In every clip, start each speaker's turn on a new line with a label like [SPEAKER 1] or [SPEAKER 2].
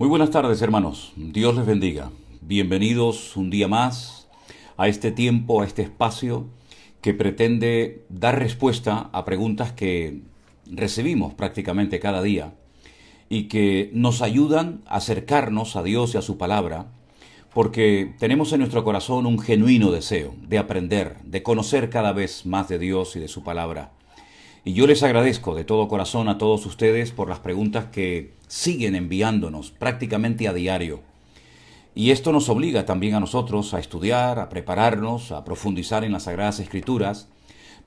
[SPEAKER 1] Muy buenas tardes, hermanos. Dios les bendiga. Bienvenidos un día más a este tiempo, a este espacio que pretende dar respuesta a preguntas que recibimos prácticamente cada día y que nos ayudan a acercarnos a Dios y a su palabra, porque tenemos en nuestro corazón un genuino deseo de aprender, de conocer cada vez más de Dios y de su palabra. Y yo les agradezco de todo corazón a todos ustedes por las preguntas que siguen enviándonos prácticamente a diario. Y esto nos obliga también a nosotros a estudiar, a prepararnos, a profundizar en las Sagradas Escrituras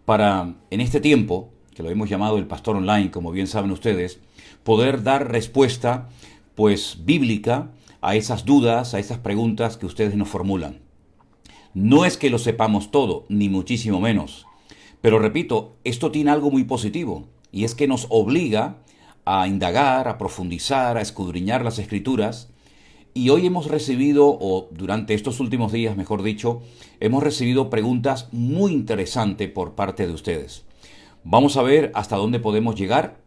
[SPEAKER 1] para, en este tiempo, que lo hemos llamado el Pastor Online, como bien saben ustedes, poder dar respuesta, pues, bíblica a esas dudas, a esas preguntas que ustedes nos formulan. No es que lo sepamos todo, ni muchísimo menos. Pero repito, esto tiene algo muy positivo, y es que nos obliga a indagar, a profundizar, a escudriñar las Escrituras. Y hoy hemos recibido, o durante estos últimos días, mejor dicho, hemos recibido preguntas muy interesantes por parte de ustedes. Vamos a ver hasta dónde podemos llegar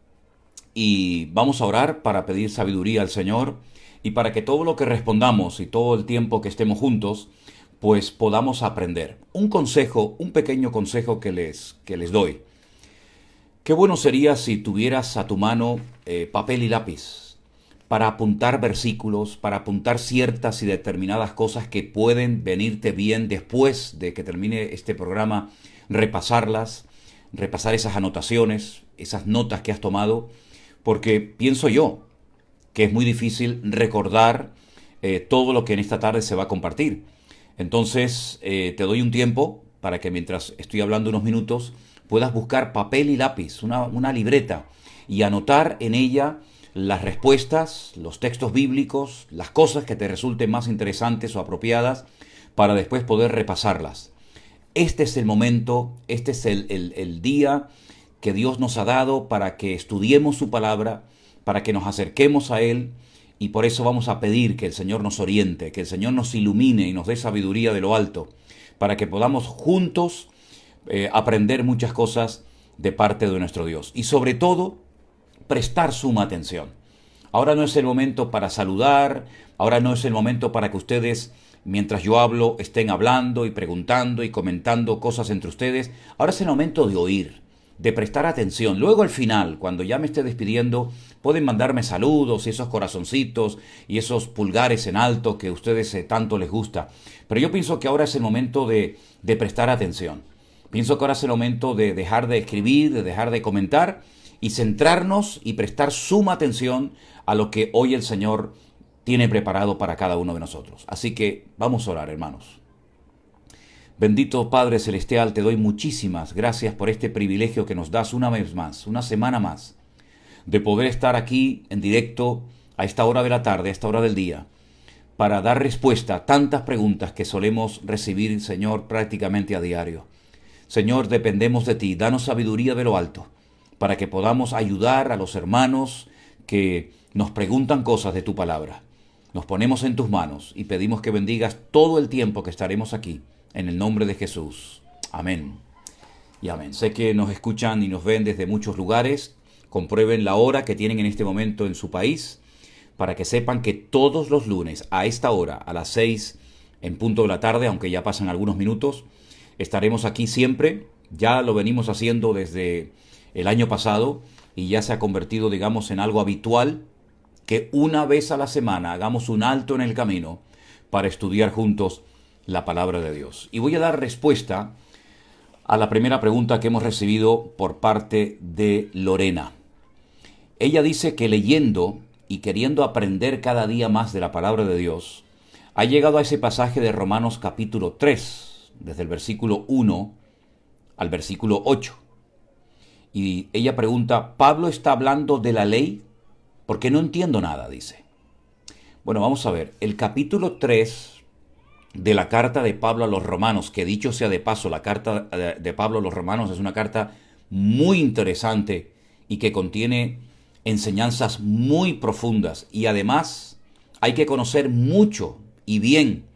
[SPEAKER 1] y vamos a orar para pedir sabiduría al Señor y para que todo lo que respondamos y todo el tiempo que estemos juntos, pues podamos aprender. Un consejo, un pequeño consejo que les doy. Qué bueno sería si tuvieras a tu mano papel y lápiz para apuntar versículos, para apuntar ciertas y determinadas cosas que pueden venirte bien después de que termine este programa, repasarlas, repasar esas anotaciones, esas notas que has tomado, porque pienso yo que es muy difícil recordar todo lo que en esta tarde se va a compartir. Entonces, te doy un tiempo para que mientras estoy hablando unos minutos, puedas buscar papel y lápiz, una libreta, y anotar en ella las respuestas, los textos bíblicos, las cosas que te resulten más interesantes o apropiadas, para después poder repasarlas. Este es el momento, este es el día que Dios nos ha dado para que estudiemos su palabra, para que nos acerquemos a Él. Y por eso vamos a pedir que el Señor nos oriente, que el Señor nos ilumine y nos dé sabiduría de lo alto, para que podamos juntos aprender muchas cosas de parte de nuestro Dios. Y sobre todo, prestar suma atención. Ahora no es el momento para saludar, ahora no es el momento para que ustedes, mientras yo hablo, estén hablando y preguntando y comentando cosas entre ustedes. Ahora es el momento de oír, de prestar atención. Luego al final, cuando ya me esté despidiendo, pueden mandarme saludos y esos corazoncitos y esos pulgares en alto que a ustedes tanto les gusta. Pero yo pienso que ahora es el momento de prestar atención. Pienso que ahora es el momento de dejar de escribir, de dejar de comentar y centrarnos y prestar suma atención a lo que hoy el Señor tiene preparado para cada uno de nosotros. Así que vamos a orar, hermanos. Bendito Padre Celestial, te doy muchísimas gracias por este privilegio que nos das una vez más, una semana más, de poder estar aquí en directo a esta hora de la tarde, a esta hora del día, para dar respuesta a tantas preguntas que solemos recibir, Señor, prácticamente a diario. Señor, dependemos de ti, danos sabiduría de lo alto, para que podamos ayudar a los hermanos que nos preguntan cosas de tu palabra. Nos ponemos en tus manos y pedimos que bendigas todo el tiempo que estaremos aquí, en el nombre de Jesús. Amén y amén. Sé que nos escuchan y nos ven desde muchos lugares. Comprueben la hora que tienen en este momento en su país, para que sepan que todos los lunes a esta hora, a las 6 en punto de la tarde, aunque ya pasan algunos minutos, estaremos aquí siempre. Ya lo venimos haciendo desde el año pasado y ya se ha convertido, digamos, en algo habitual que una vez a la semana hagamos un alto en el camino para estudiar juntos la palabra de Dios. Y voy a dar respuesta a la primera pregunta que hemos recibido por parte de Lorena. Ella dice que leyendo y queriendo aprender cada día más de la palabra de Dios, ha llegado a ese pasaje de Romanos capítulo 3, desde el versículo 1 al versículo 8. Y ella pregunta, ¿Pablo está hablando de la ley? Porque no entiendo nada, dice. Bueno, vamos a ver, el capítulo 3 de la carta de Pablo a los Romanos, que dicho sea de paso, la carta de Pablo a los Romanos es una carta muy interesante y que contiene enseñanzas muy profundas, y además hay que conocer mucho y bien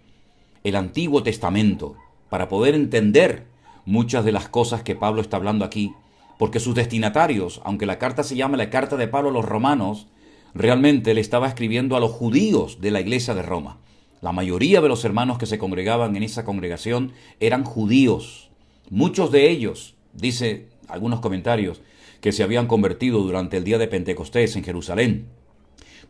[SPEAKER 1] el Antiguo Testamento para poder entender muchas de las cosas que Pablo está hablando aquí, porque sus destinatarios, aunque la carta se llama la carta de Pablo a los Romanos, Realmente él estaba escribiendo a los judíos de la iglesia de Roma. La mayoría de los hermanos que se congregaban en esa congregación eran judíos. Muchos de ellos, dice algunos comentarios, que se habían convertido durante el día de Pentecostés en Jerusalén.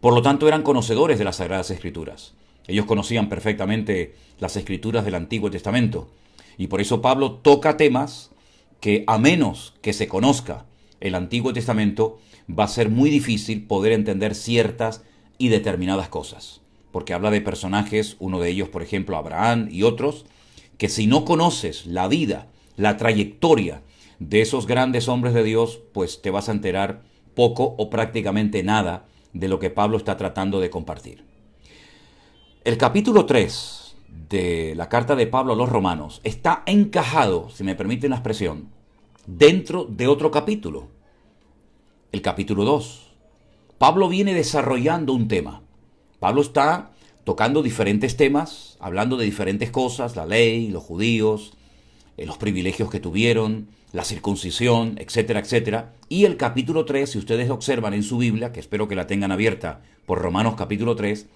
[SPEAKER 1] Por lo tanto, eran conocedores de las Sagradas Escrituras. Ellos conocían perfectamente las Escrituras del Antiguo Testamento. Y por eso Pablo toca temas que, a menos que se conozca el Antiguo Testamento, va a ser muy difícil poder entender ciertas y determinadas cosas. Porque habla de personajes, uno de ellos, por ejemplo, Abraham y otros, que si no conoces la vida, la trayectoria de esos grandes hombres de Dios, pues te vas a enterar poco o prácticamente nada de lo que Pablo está tratando de compartir. El capítulo 3 de la carta de Pablo a los romanos está encajado, si me permiten la expresión, dentro de otro capítulo, el capítulo 2. Pablo viene desarrollando un tema. Pablo está tocando diferentes temas, hablando de diferentes cosas, la ley, los judíos, los privilegios que tuvieron, la circuncisión, etcétera, etcétera. Y el capítulo 3, si ustedes observan en su Biblia, que espero que la tengan abierta por Romanos capítulo 3,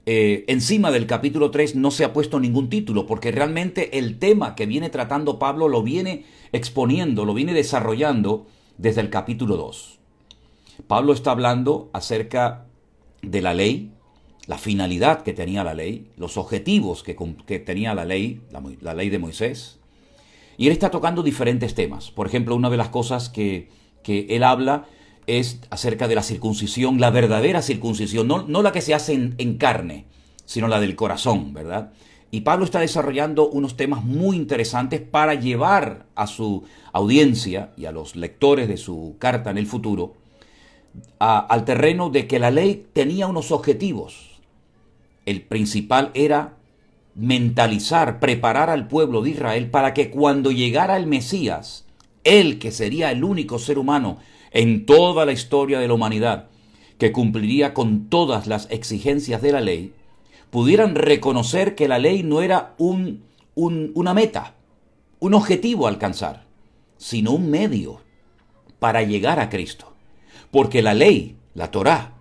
[SPEAKER 1] encima del capítulo 3 no se ha puesto ningún título, porque realmente el tema que viene tratando Pablo lo viene exponiendo, lo viene desarrollando desde el capítulo 2. Pablo está hablando acerca de la ley, la finalidad que tenía la ley, los objetivos que tenía la ley de Moisés. Y él está tocando diferentes temas. Por ejemplo, una de las cosas que él habla es acerca de la circuncisión, la verdadera circuncisión, no la que se hace en carne, sino la del corazón, ¿verdad? Y Pablo está desarrollando unos temas muy interesantes para llevar a su audiencia y a los lectores de su carta en el futuro al terreno de que la ley tenía unos objetivos. El principal era mentalizar, preparar al pueblo de Israel para que cuando llegara el Mesías, él que sería el único ser humano en toda la historia de la humanidad, que cumpliría con todas las exigencias de la ley, pudieran reconocer que la ley no era una meta, un objetivo a alcanzar, sino un medio para llegar a Cristo. Porque la ley, la Torá,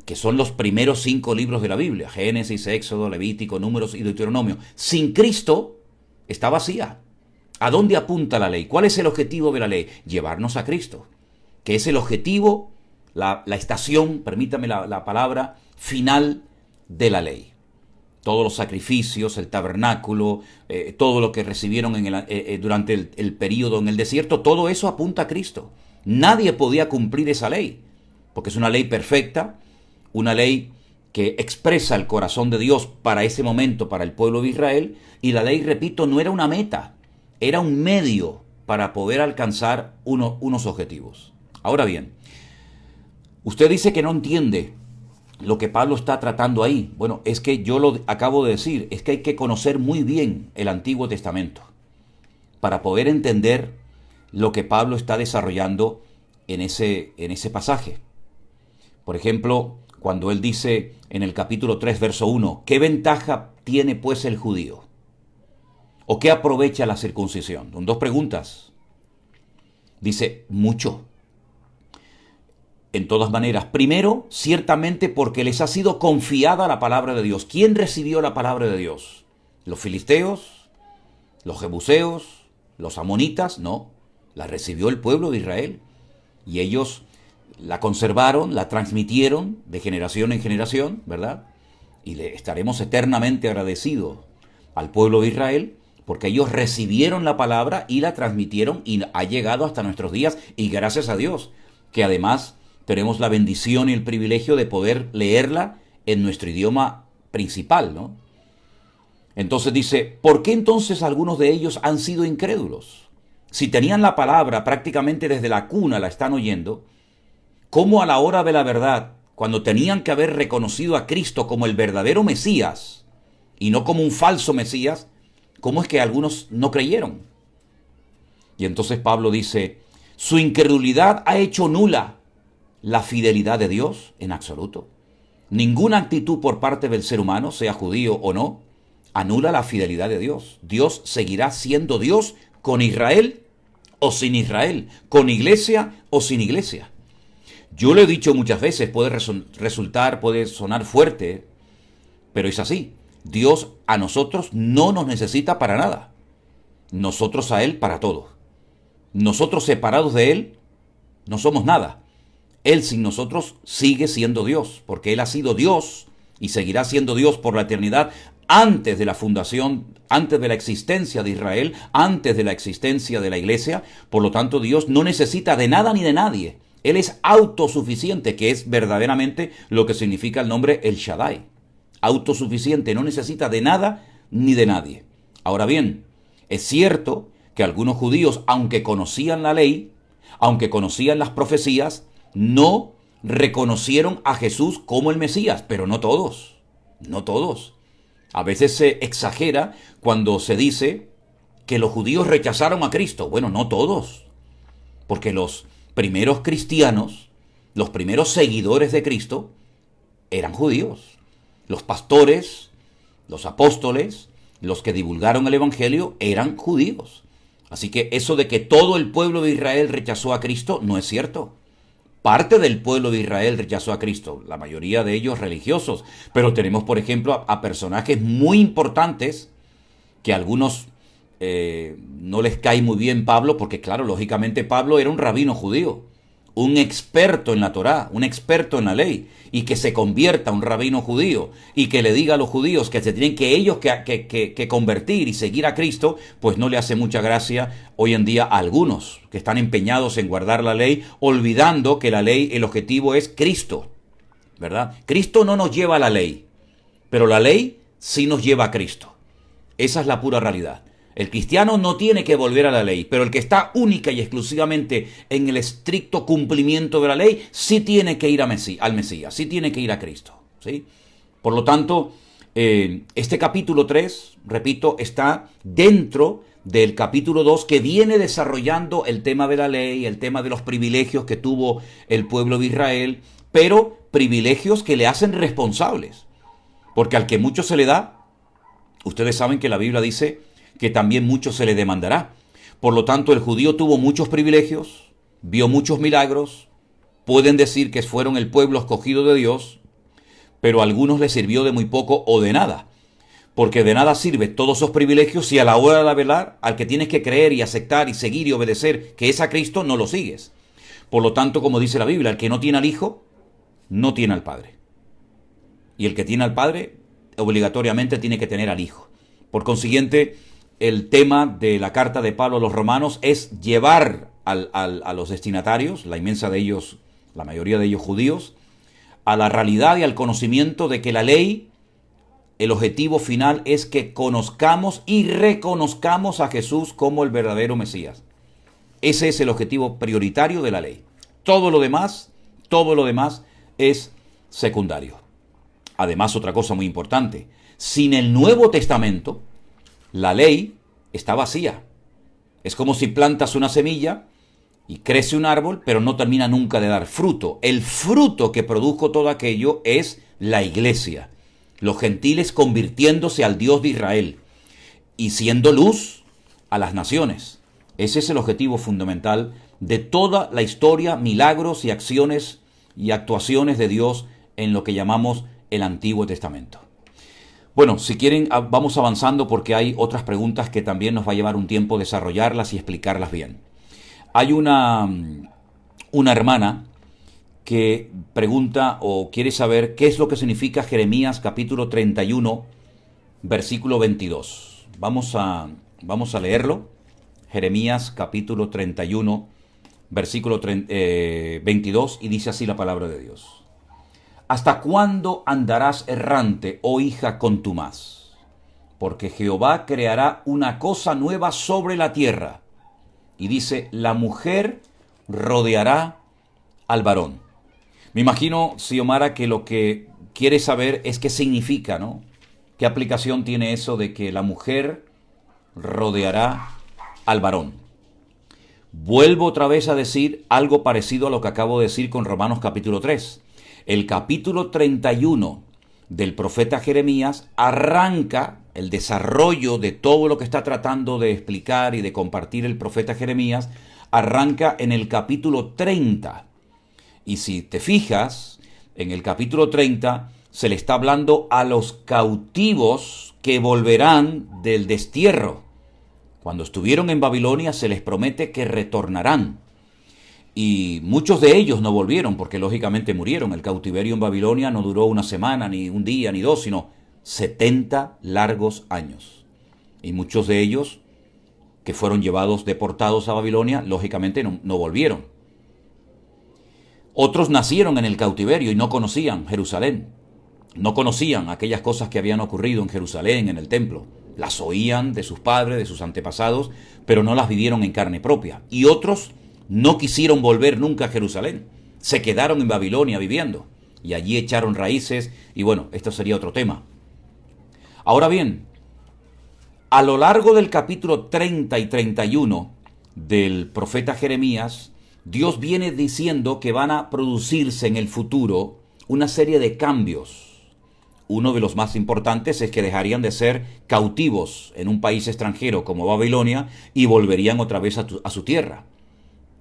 [SPEAKER 1] que son los primeros 5 libros de la Biblia, Génesis, Éxodo, Levítico, Números y Deuteronomio, sin Cristo está vacía. ¿A dónde apunta la ley? ¿Cuál es el objetivo de la ley? Llevarnos a Cristo, que es el objetivo, la estación, permítame la palabra, final de la ley. Todos los sacrificios, el tabernáculo, todo lo que recibieron durante el período en el desierto, todo eso apunta a Cristo. Nadie podía cumplir esa ley, porque es una ley perfecta, una ley que expresa el corazón de Dios para ese momento, para el pueblo de Israel, y la ley, repito, no era una meta, era un medio para poder alcanzar unos objetivos. Ahora bien, usted dice que no entiende lo que Pablo está tratando ahí. Bueno, es que yo lo acabo de decir, es que hay que conocer muy bien el Antiguo Testamento para poder entender lo que Pablo está desarrollando en ese pasaje. Por ejemplo, cuando él dice en el capítulo 3, verso 1, ¿qué ventaja tiene pues el judío? ¿O qué aprovecha la circuncisión? Son 2 preguntas. Dice, mucho. En todas maneras, primero, ciertamente porque les ha sido confiada la palabra de Dios. ¿Quién recibió la palabra de Dios? ¿Los filisteos? ¿Los jebuseos? ¿Los amonitas? No, la recibió el pueblo de Israel. Y ellos la conservaron, la transmitieron de generación en generación, ¿verdad? Y le estaremos eternamente agradecidos al pueblo de Israel porque ellos recibieron la palabra y la transmitieron y ha llegado hasta nuestros días. Y gracias a Dios, que además tenemos la bendición y el privilegio de poder leerla en nuestro idioma principal, ¿no? Entonces dice, ¿por qué entonces algunos de ellos han sido incrédulos? Si tenían la palabra prácticamente desde la cuna la están oyendo, ¿cómo a la hora de la verdad, cuando tenían que haber reconocido a Cristo como el verdadero Mesías y no como un falso Mesías, cómo es que algunos no creyeron? Y entonces Pablo dice, su incredulidad ha hecho nula la fidelidad de Dios en absoluto. Ninguna actitud por parte del ser humano, sea judío o no, anula la fidelidad de Dios. Dios seguirá siendo Dios con Israel o sin Israel, con iglesia o sin iglesia. Yo lo he dicho muchas veces, puede sonar fuerte, pero es así. Dios a nosotros no nos necesita para nada. Nosotros a Él para todo. Nosotros separados de Él no somos nada. Él sin nosotros sigue siendo Dios, porque Él ha sido Dios y seguirá siendo Dios por la eternidad antes de la fundación, antes de la existencia de Israel, antes de la existencia de la iglesia. Por lo tanto, Dios no necesita de nada ni de nadie. Él es autosuficiente, que es verdaderamente lo que significa el nombre El Shaddai. Autosuficiente, no necesita de nada ni de nadie. Ahora bien, es cierto que algunos judíos, aunque conocían la ley, aunque conocían las profecías, no reconocieron a Jesús como el Mesías, pero no todos, no todos. A veces se exagera cuando se dice que los judíos rechazaron a Cristo. Bueno, no todos, porque los primeros cristianos, los primeros seguidores de Cristo, eran judíos. Los pastores, los apóstoles, los que divulgaron el Evangelio, eran judíos. Así que eso de que todo el pueblo de Israel rechazó a Cristo no es cierto. Parte del pueblo de Israel rechazó a Cristo, la mayoría de ellos religiosos, pero tenemos, por ejemplo, a personajes muy importantes que a algunos no les cae muy bien Pablo, porque claro, lógicamente Pablo era un rabino judío, un experto en la Torá, un experto en la ley, y que se convierta un rabino judío y que le diga a los judíos que se tienen que ellos que convertir y seguir a Cristo, pues no le hace mucha gracia hoy en día a algunos que están empeñados en guardar la ley, olvidando que la ley, el objetivo es Cristo, ¿verdad? Cristo no nos lleva a la ley, pero la ley sí nos lleva a Cristo. Esa es la pura realidad. El cristiano no tiene que volver a la ley, pero el que está única y exclusivamente en el estricto cumplimiento de la ley, sí tiene que ir al Mesías, sí tiene que ir a Cristo, ¿sí? Por lo tanto, este capítulo 3, repito, está dentro del capítulo 2, que viene desarrollando el tema de la ley, el tema de los privilegios que tuvo el pueblo de Israel, pero privilegios que le hacen responsables, porque al que mucho se le da, ustedes saben que la Biblia dice que también mucho se le demandará. Por lo tanto, el judío tuvo muchos privilegios, vio muchos milagros, pueden decir que fueron el pueblo escogido de Dios, pero a algunos les sirvió de muy poco o de nada, porque de nada sirve todos esos privilegios si a la hora de la verdad, al que tienes que creer y aceptar y seguir y obedecer, que es a Cristo, no lo sigues. Por lo tanto, como dice la Biblia, el que no tiene al Hijo, no tiene al Padre. Y el que tiene al Padre, obligatoriamente tiene que tener al Hijo. Por consiguiente, el tema de la carta de Pablo a los romanos es llevar a los destinatarios, la inmensa de ellos, la mayoría de ellos judíos, a la realidad y al conocimiento de que la ley, el objetivo final es que conozcamos y reconozcamos a Jesús como el verdadero Mesías. Ese es el objetivo prioritario de la ley. Todo lo demás es secundario. Además, otra cosa muy importante, sin el Nuevo Testamento, la ley está vacía. Es como si plantas una semilla y crece un árbol, pero no termina nunca de dar fruto. El fruto que produjo todo aquello es la iglesia. Los gentiles convirtiéndose al Dios de Israel y siendo luz a las naciones. Ese es el objetivo fundamental de toda la historia, milagros y acciones y actuaciones de Dios en lo que llamamos el Antiguo Testamento. Bueno, si quieren, vamos avanzando porque hay otras preguntas que también nos va a llevar un tiempo desarrollarlas y explicarlas bien. Hay una hermana que pregunta o quiere saber qué es lo que significa Jeremías capítulo 31, versículo 22. Vamos a leerlo. Jeremías capítulo 31, versículo 22, y dice así la palabra de Dios. ¿Hasta cuándo andarás errante, oh hija contumaz? Porque Jehová creará una cosa nueva sobre la tierra. Y dice, la mujer rodeará al varón. Me imagino, Xiomara, que lo que quiere saber es qué significa, ¿no? ¿Qué aplicación tiene eso de que la mujer rodeará al varón? Vuelvo otra vez a decir algo parecido a lo que acabo de decir con Romanos capítulo 3. El capítulo 31 del profeta Jeremías arranca el desarrollo de todo lo que está tratando de explicar y de compartir el profeta Jeremías, arranca en el capítulo 30. Y si te fijas, en el capítulo 30 se le está hablando a los cautivos que volverán del destierro. Cuando estuvieron en Babilonia se les promete que retornarán. Y muchos de ellos no volvieron porque lógicamente murieron. El cautiverio en Babilonia no duró una semana, ni un día, ni dos, sino 70 largos años. Y muchos de ellos que fueron llevados, deportados a Babilonia, lógicamente no volvieron. Otros nacieron en el cautiverio y no conocían Jerusalén. No conocían aquellas cosas que habían ocurrido en Jerusalén, en el templo. Las oían de sus padres, de sus antepasados, pero no las vivieron en carne propia. Y otros no quisieron volver nunca a Jerusalén. Se quedaron en Babilonia viviendo. Y allí echaron raíces. Y bueno, esto sería otro tema. Ahora bien, a lo largo del capítulo 30 y 31 del profeta Jeremías, Dios viene diciendo que van a producirse en el futuro una serie de cambios. Uno de los más importantes es que dejarían de ser cautivos en un país extranjero como Babilonia y volverían otra vez a su tierra.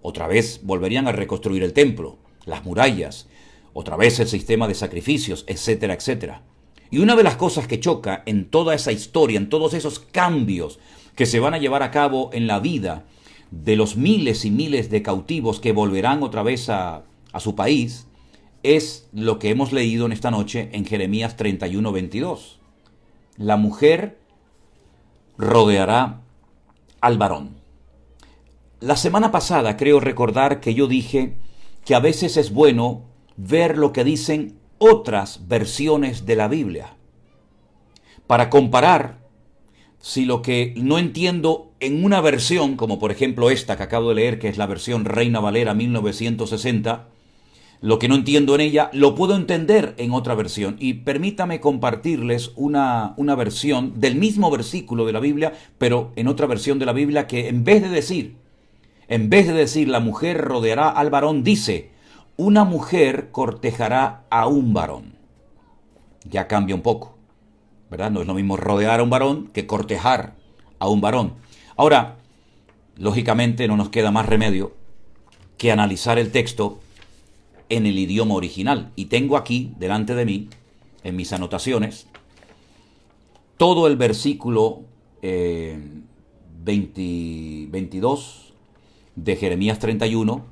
[SPEAKER 1] Otra vez volverían a reconstruir el templo, las murallas, otra vez el sistema de sacrificios, etcétera, etcétera. Y una de las cosas que choca en toda esa historia, en todos esos cambios que se van a llevar a cabo en la vida de los miles y miles de cautivos que volverán otra vez a su país, es lo que hemos leído en esta noche en Jeremías 31:22. La mujer rodeará al varón. La semana pasada creo recordar que yo dije que a veces es bueno ver lo que dicen otras versiones de la Biblia para comparar si lo que no entiendo en una versión, como por ejemplo esta que acabo de leer, que es la versión Reina Valera 1960, lo que no entiendo en ella, lo puedo entender en otra versión. Y permítame compartirles una versión del mismo versículo de la Biblia, pero en otra versión de la Biblia que en vez de decir la mujer rodeará al varón, dice, una mujer cortejará a un varón. Ya cambia un poco, ¿verdad? No es lo mismo rodear a un varón que cortejar a un varón. Ahora, lógicamente no nos queda más remedio que analizar el texto en el idioma original. Y tengo aquí, delante de mí, en mis anotaciones, todo el versículo 22 de Jeremías 31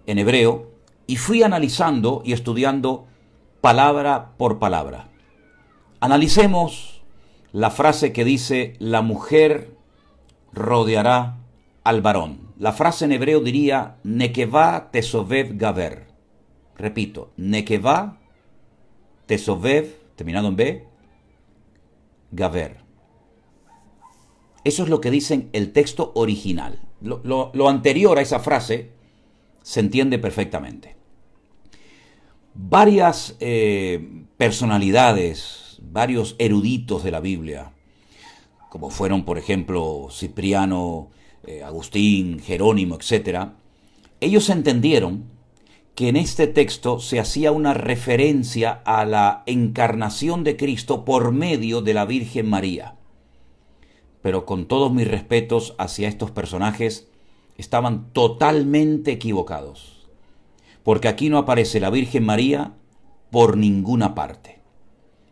[SPEAKER 1] en hebreo, y fui analizando y estudiando palabra por palabra. Analicemos la frase que dice, la mujer rodeará al varón. La frase en hebreo diría, Nekevá tesovev gaver. Repito, Nekevá tesovev, terminado en B, gaver. Eso es lo que dice el texto original. Lo anterior a esa frase se entiende perfectamente. Varias personalidades, varios eruditos de la Biblia, como fueron, por ejemplo, Cipriano, Agustín, Jerónimo, etc., ellos entendieron que en este texto se hacía una referencia a la encarnación de Cristo por medio de la Virgen María. Pero con todos mis respetos hacia estos personajes, estaban totalmente equivocados, porque aquí no aparece la Virgen María por ninguna parte.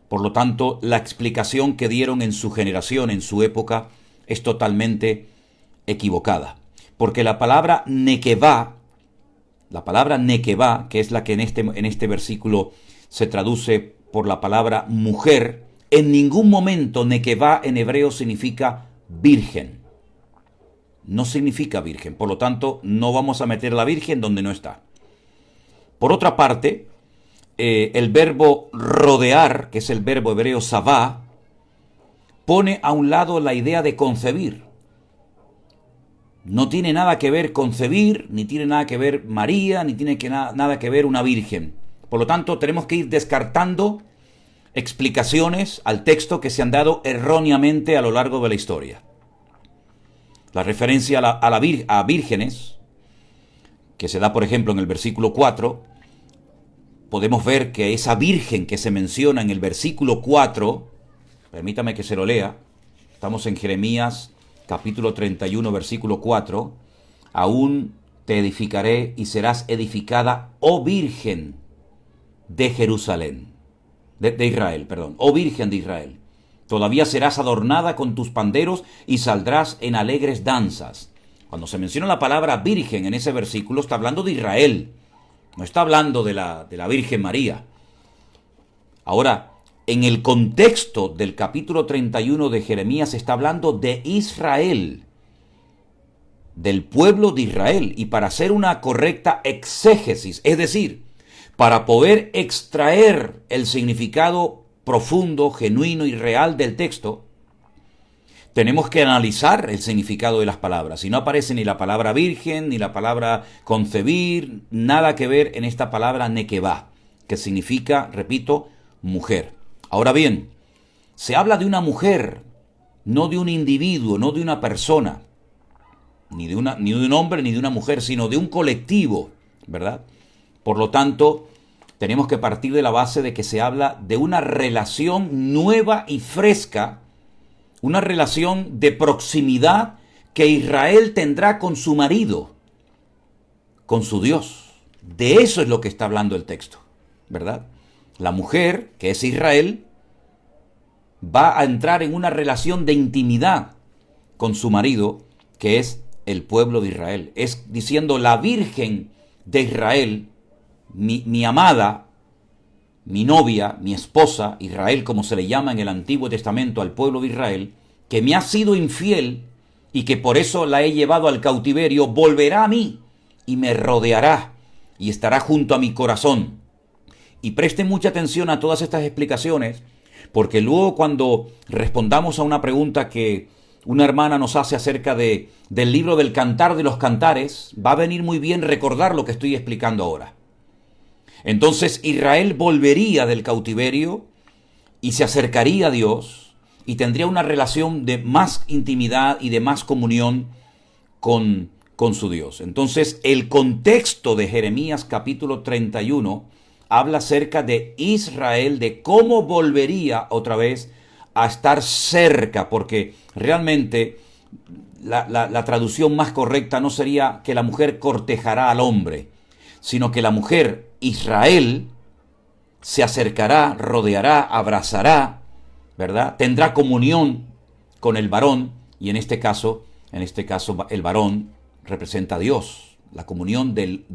[SPEAKER 1] Por lo tanto, la explicación que dieron en su generación, en su época, es totalmente equivocada. Porque la palabra Nekevá, que es la que en este versículo se traduce por la palabra mujer, en ningún momento Nekevá en hebreo significa virgen. No significa virgen, por lo tanto no vamos a meter la virgen donde no está. Por otra parte, el verbo rodear, que es el verbo hebreo sabá, pone a un lado la idea de concebir. No tiene nada que ver concebir, ni tiene nada que ver María, ni tiene nada que ver una virgen. Por lo tanto, tenemos que ir descartando explicaciones al texto que se han dado erróneamente a lo largo de la historia. La referencia a vírgenes, que se da por ejemplo en el versículo 4, podemos ver que esa virgen que se menciona en el versículo 4, permítame que se lo lea, estamos en Jeremías capítulo 31, versículo 4, aún te edificaré y serás edificada, oh Virgen de Jerusalén, de Israel, perdón, oh Virgen de Israel. Todavía serás adornada con tus panderos y saldrás en alegres danzas. Cuando se menciona la palabra virgen en ese versículo, está hablando de Israel, no está hablando de la Virgen María. Ahora, en el contexto del capítulo 31 de Jeremías está hablando de Israel, del pueblo de Israel, y para hacer una correcta exégesis, es decir, para poder extraer el significado profundo, genuino y real del texto, tenemos que analizar el significado de las palabras. Y no aparece ni la palabra virgen, ni la palabra concebir, nada que ver en esta palabra nekevá, que significa, repito, mujer. Ahora bien, se habla de una mujer, no de un individuo, no de una persona, ni de un hombre ni de una mujer, sino de un colectivo, ¿verdad? Por lo tanto, tenemos que partir de la base de que se habla de una relación nueva y fresca, una relación de proximidad que Israel tendrá con su marido, con su Dios. De eso es lo que está hablando el texto, ¿verdad? La mujer, que es Israel, va a entrar en una relación de intimidad con su marido, que es el pueblo de Israel. Es diciendo la Virgen de Israel, mi amada, mi novia, mi esposa, Israel, como se le llama en el Antiguo Testamento al pueblo de Israel, que me ha sido infiel y que por eso la he llevado al cautiverio, volverá a mí y me rodeará y estará junto a mi corazón. Y presten mucha atención a todas estas explicaciones, porque luego cuando respondamos a una pregunta que una hermana nos hace acerca del libro del Cantar de los Cantares, va a venir muy bien recordar lo que estoy explicando ahora. Entonces Israel volvería del cautiverio y se acercaría a Dios y tendría una relación de más intimidad y de más comunión con su Dios. Entonces el contexto de Jeremías capítulo 31 habla acerca de Israel, de cómo volvería otra vez a estar cerca, porque realmente la traducción más correcta no sería que la mujer cortejará al hombre, sino que la mujer, Israel, se acercará, rodeará, abrazará, ¿verdad? Tendrá comunión con el varón, y en este caso el varón representa a Dios, la comunión de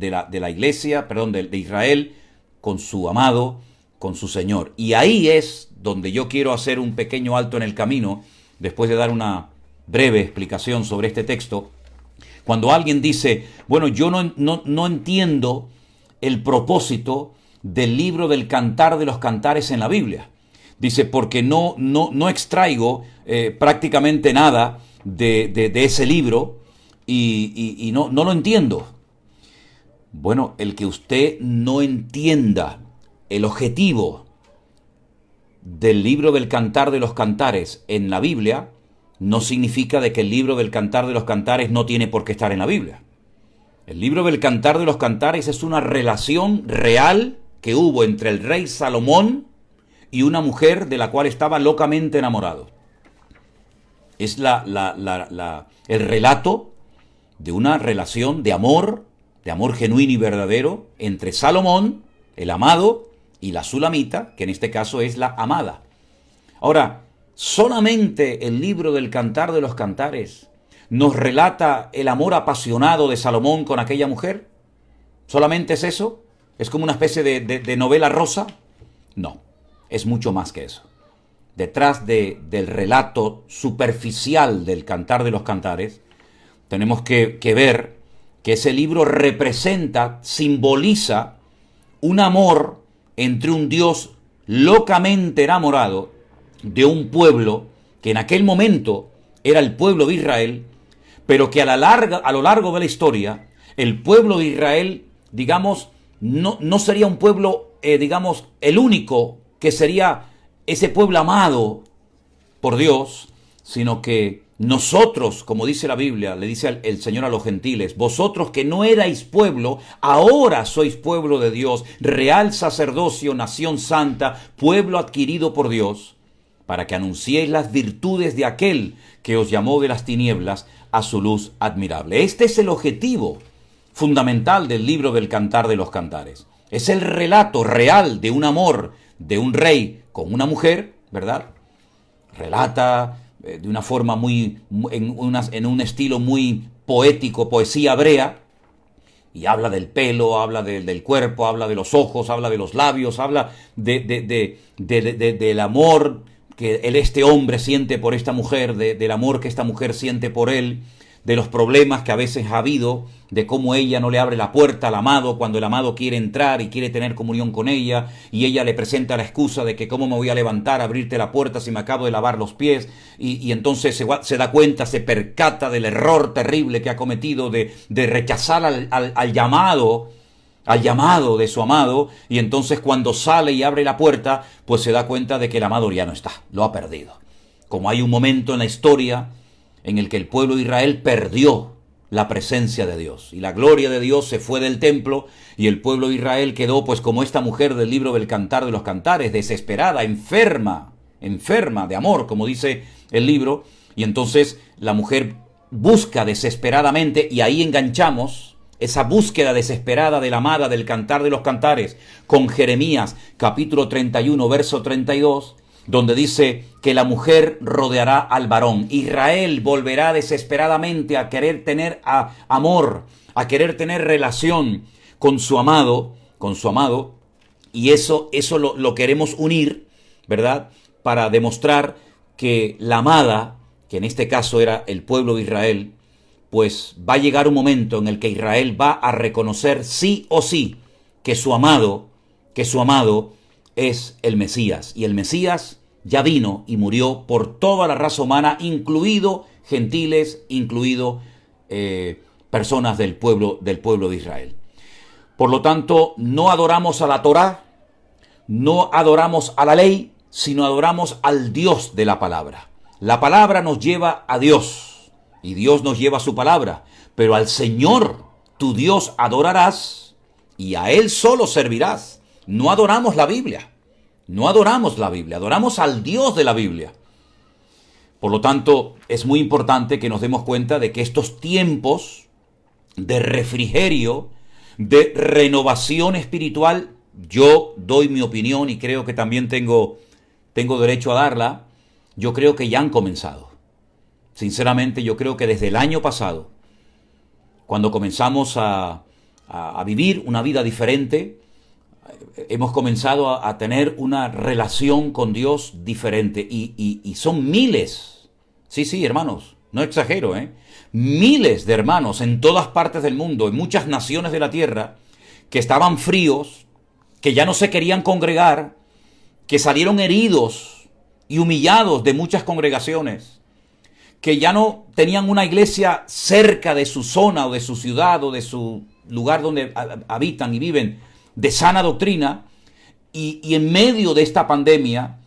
[SPEAKER 1] la iglesia, perdón, de Israel con su amado, con su Señor. Y ahí es donde yo quiero hacer un pequeño alto en el camino, después de dar una breve explicación sobre este texto. Cuando alguien dice, bueno, yo no entiendo el propósito del libro del Cantar de los Cantares en la Biblia. Dice, porque no extraigo prácticamente nada de ese libro y no lo entiendo. Bueno, el que usted no entienda el objetivo del libro del Cantar de los Cantares en la Biblia, no significa de que el libro del Cantar de los Cantares no tiene por qué estar en la Biblia. El libro del Cantar de los Cantares es una relación real que hubo entre el rey Salomón y una mujer de la cual estaba locamente enamorado. Es el relato de una relación de amor genuino y verdadero entre Salomón, el amado, y la sulamita, que en este caso es la amada. Ahora, solamente el libro del Cantar de los Cantares nos relata el amor apasionado de Salomón con aquella mujer. ¿Solamente es eso? ¿Es como una especie de novela rosa? No, es mucho más que eso. Detrás del relato superficial del Cantar de los Cantares, tenemos que ver que ese libro representa, simboliza un amor entre un Dios locamente enamorado de un pueblo que en aquel momento era el pueblo de Israel, pero que a lo largo de la historia, el pueblo de Israel, digamos, no sería un pueblo, digamos, el único que sería ese pueblo amado por Dios, sino que nosotros, como dice la Biblia, le dice el Señor a los gentiles, vosotros que no erais pueblo, ahora sois pueblo de Dios, real sacerdocio, nación santa, pueblo adquirido por Dios, para que anunciéis las virtudes de aquel que os llamó de las tinieblas a su luz admirable. Este es el objetivo fundamental del libro del Cantar de los Cantares. Es el relato real de un amor de un rey con una mujer, ¿verdad? Relata de una forma en un estilo muy poético, poesía hebrea, y habla del pelo, habla del cuerpo, habla de los ojos, habla de los labios, habla del amor que este hombre siente por esta mujer, del amor que esta mujer siente por él, de los problemas que a veces ha habido, de cómo ella no le abre la puerta al amado cuando el amado quiere entrar y quiere tener comunión con ella, y ella le presenta la excusa de que cómo me voy a levantar a abrirte la puerta si me acabo de lavar los pies, y entonces se da cuenta, se percata del error terrible que ha cometido de rechazar al llamado de su amado, y entonces cuando sale y abre la puerta, pues se da cuenta de que el amado ya no está, lo ha perdido. Como hay un momento en la historia en el que el pueblo de Israel perdió la presencia de Dios y la gloria de Dios se fue del templo, y el pueblo de Israel quedó pues como esta mujer del libro del Cantar de los Cantares, desesperada, enferma de amor, como dice el libro, y entonces la mujer busca desesperadamente, y ahí enganchamos esa búsqueda desesperada de la amada del Cantar de los Cantares con Jeremías capítulo 31 verso 32, donde dice que la mujer rodeará al varón. Israel volverá desesperadamente a querer tener amor, a querer tener relación con su amado, y eso lo queremos unir, ¿verdad? Para demostrar que la amada, que en este caso era el pueblo de Israel, pues va a llegar un momento en el que Israel va a reconocer sí o sí que su amado es el Mesías, y el Mesías ya vino y murió por toda la raza humana, incluido gentiles, incluido personas del pueblo de Israel. Por lo tanto, no adoramos a la Torá, no adoramos a la ley, sino adoramos al Dios de la palabra. La palabra nos lleva a Dios y Dios nos lleva a su palabra, pero al Señor, tu Dios, adorarás y a Él solo servirás. No adoramos la Biblia. No adoramos la Biblia, adoramos al Dios de la Biblia. Por lo tanto, es muy importante que nos demos cuenta de que estos tiempos de refrigerio, de renovación espiritual, yo doy mi opinión y creo que también tengo derecho a darla, yo creo que ya han comenzado. Sinceramente, yo creo que desde el año pasado, cuando comenzamos a vivir una vida diferente, hemos comenzado a tener una relación con Dios diferente, y son miles, sí, hermanos, no exagero, miles de hermanos en todas partes del mundo, en muchas naciones de la tierra, que estaban fríos, que ya no se querían congregar, que salieron heridos y humillados de muchas congregaciones, que ya no tenían una iglesia cerca de su zona o de su ciudad o de su lugar donde habitan y viven, de sana doctrina, y en medio de esta pandemia,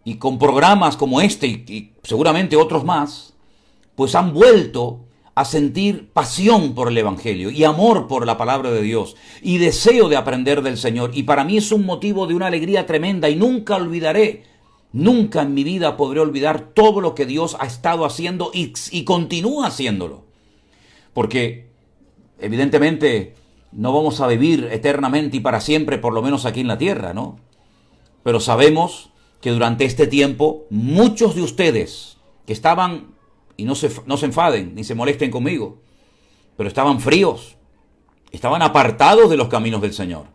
[SPEAKER 1] y con programas como este y seguramente otros más, pues han vuelto a sentir pasión por el Evangelio y amor por la palabra de Dios y deseo de aprender del Señor. Y para mí es un motivo de una alegría tremenda, y nunca olvidaré, nunca en mi vida podré olvidar todo lo que Dios ha estado haciendo y continúa haciéndolo. Porque evidentemente no vamos a vivir eternamente y para siempre, por lo menos aquí en la tierra, ¿no? Pero sabemos que durante este tiempo muchos de ustedes que estaban, y no se enfaden ni se molesten conmigo, pero estaban fríos, estaban apartados de los caminos del Señor,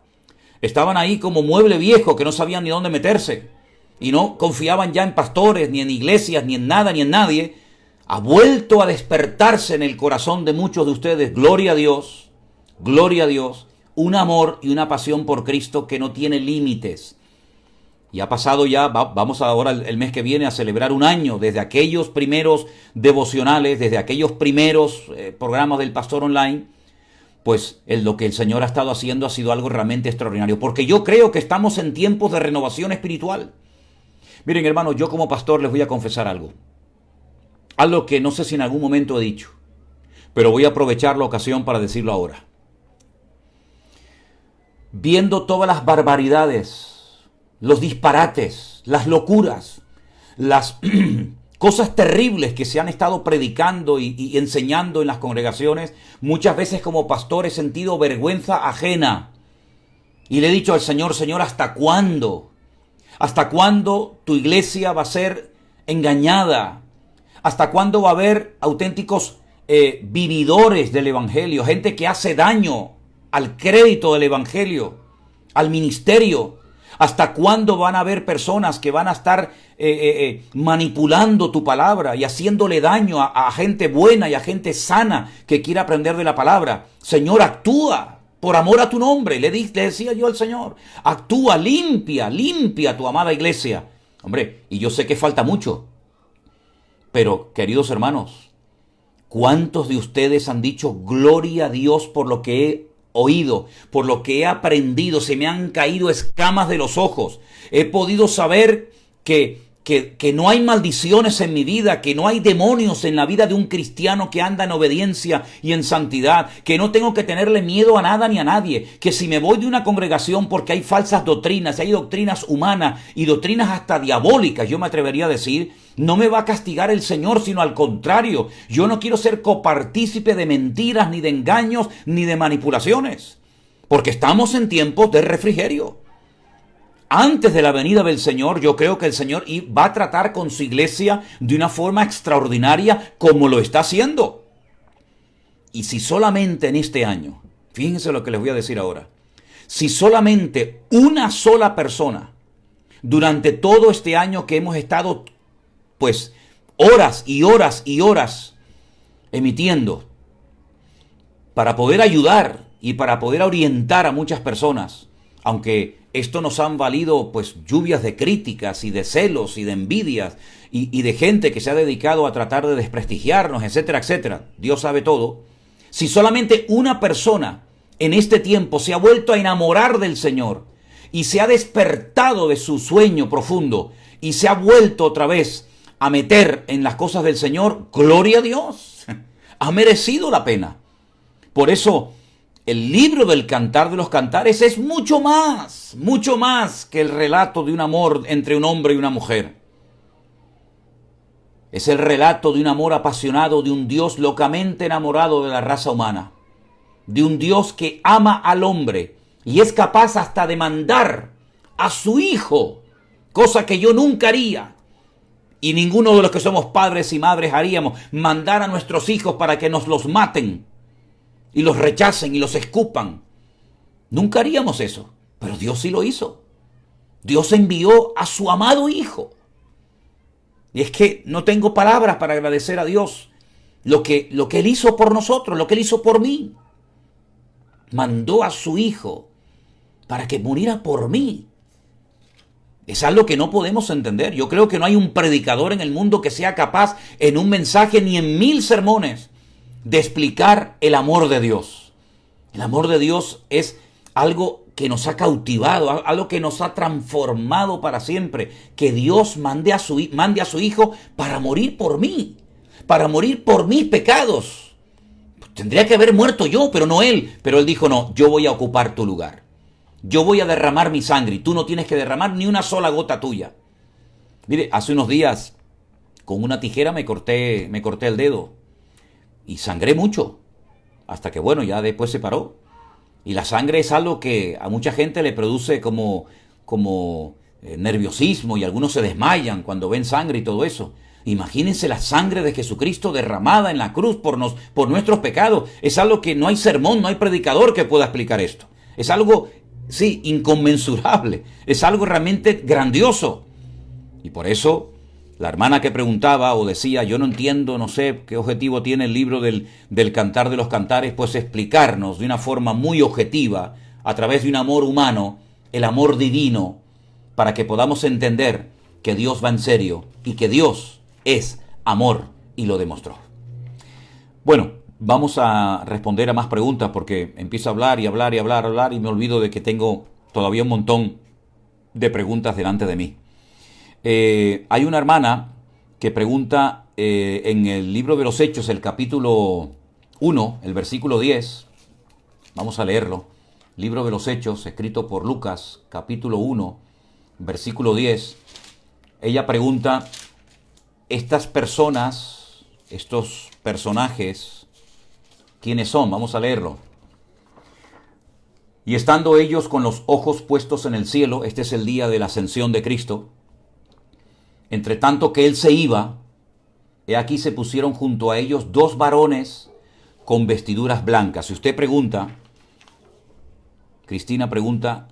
[SPEAKER 1] estaban ahí como mueble viejo que no sabían ni dónde meterse, y no confiaban ya en pastores, ni en iglesias, ni en nada, ni en nadie. Ha vuelto a despertarse en el corazón de muchos de ustedes, gloria a Dios, un amor y una pasión por Cristo que no tiene límites. Y ha pasado ya, vamos ahora el mes que viene a celebrar un año desde aquellos primeros devocionales, desde aquellos primeros programas del Pastor Online. Pues lo que el Señor ha estado haciendo ha sido algo realmente extraordinario, porque yo creo que estamos en tiempos de renovación espiritual. Miren, hermanos, yo como pastor les voy a confesar algo que no sé si en algún momento he dicho, pero voy a aprovechar la ocasión para decirlo ahora. Viendo todas las barbaridades, los disparates, las locuras, las cosas terribles que se han estado predicando y enseñando en las congregaciones. Muchas veces como pastor he sentido vergüenza ajena. Y le he dicho al Señor, Señor, ¿hasta cuándo? ¿Hasta cuándo tu iglesia va a ser engañada? ¿Hasta cuándo va a haber auténticos vividores del Evangelio? Gente que hace daño al crédito del Evangelio, al ministerio. ¿Hasta cuándo van a haber personas que van a estar manipulando tu palabra y haciéndole daño a gente buena y a gente sana que quiera aprender de la palabra? Señor, actúa. Por amor a tu nombre, le decía yo al Señor, actúa, limpia tu amada iglesia. Hombre, y yo sé que falta mucho, pero queridos hermanos, ¿cuántos de ustedes han dicho gloria a Dios por lo que he oído, por lo que he aprendido? Se me han caído escamas de los ojos. He podido saber que no hay maldiciones en mi vida, que no hay demonios en la vida de un cristiano que anda en obediencia y en santidad, que no tengo que tenerle miedo a nada ni a nadie, que si me voy de una congregación porque hay falsas doctrinas, hay doctrinas humanas y doctrinas hasta diabólicas, yo me atrevería a decir, no me va a castigar el Señor, sino al contrario. Yo no quiero ser copartícipe de mentiras, ni de engaños, ni de manipulaciones, porque estamos en tiempos de refrigerio. Antes de la venida del Señor, yo creo que el Señor va a tratar con su iglesia de una forma extraordinaria como lo está haciendo. Y si solamente en este año, fíjense lo que les voy a decir ahora, si solamente una sola persona durante todo este año que hemos estado pues horas y horas y horas emitiendo para poder ayudar y para poder orientar a muchas personas, aunque esto nos han valido pues lluvias de críticas y de celos y de envidias y de gente que se ha dedicado a tratar de desprestigiarnos, etcétera, etcétera. Dios sabe todo. Si solamente una persona en este tiempo se ha vuelto a enamorar del Señor y se ha despertado de su sueño profundo y se ha vuelto otra vez a meter en las cosas del Señor, gloria a Dios. Ha merecido la pena. Por eso el libro del Cantar de los Cantares es mucho más que el relato de un amor entre un hombre y una mujer. Es el relato de un amor apasionado, de un Dios locamente enamorado de la raza humana, de un Dios que ama al hombre y es capaz hasta de mandar a su hijo, cosa que yo nunca haría, y ninguno de los que somos padres y madres haríamos, mandar a nuestros hijos para que nos los maten y los rechacen y los escupan. Nunca haríamos eso, pero Dios sí lo hizo. Dios envió a su amado Hijo. Y es que no tengo palabras para agradecer a Dios lo que Él hizo por nosotros, lo que Él hizo por mí. Mandó a su Hijo para que muriera por mí. Es algo que no podemos entender. Yo creo que no hay un predicador en el mundo que sea capaz en un mensaje ni en 1000 sermones de explicar el amor de Dios. El amor de Dios es algo que nos ha cautivado, algo que nos ha transformado para siempre. Que Dios mande a su Hijo para morir por mí, para morir por mis pecados. Tendría que haber muerto yo, pero no Él. Pero Él dijo, no, yo voy a ocupar tu lugar. Yo voy a derramar mi sangre y tú no tienes que derramar ni una sola gota tuya. Mire, hace unos días con una tijera me corté el dedo. Y sangré mucho, hasta que bueno, ya después se paró. Y la sangre es algo que a mucha gente le produce como nerviosismo y algunos se desmayan cuando ven sangre y todo eso. Imagínense la sangre de Jesucristo derramada en la cruz por nuestros pecados. Es algo que no hay sermón, no hay predicador que pueda explicar esto. Es algo, sí, inconmensurable. Es algo realmente grandioso. Y por eso la hermana que preguntaba o decía, yo no entiendo, no sé qué objetivo tiene el libro del Cantar de los Cantares, pues explicarnos de una forma muy objetiva, a través de un amor humano, el amor divino, para que podamos entender que Dios va en serio y que Dios es amor y lo demostró. Bueno, vamos a responder a más preguntas porque empiezo a hablar y hablar y hablar y me olvido de que tengo todavía un montón de preguntas delante de mí. Hay una hermana que pregunta en el libro de los Hechos, el capítulo 1, el versículo 10. Vamos a leerlo. Libro de los Hechos, escrito por Lucas, capítulo 1, versículo 10. Ella pregunta, estas personas, estos personajes, ¿quiénes son? Vamos a leerlo. Y estando ellos con los ojos puestos en el cielo, este es el día de la ascensión de Cristo, entre tanto que él se iba, he aquí se pusieron junto a ellos dos varones con vestiduras blancas. Si usted pregunta, Cristina pregunta,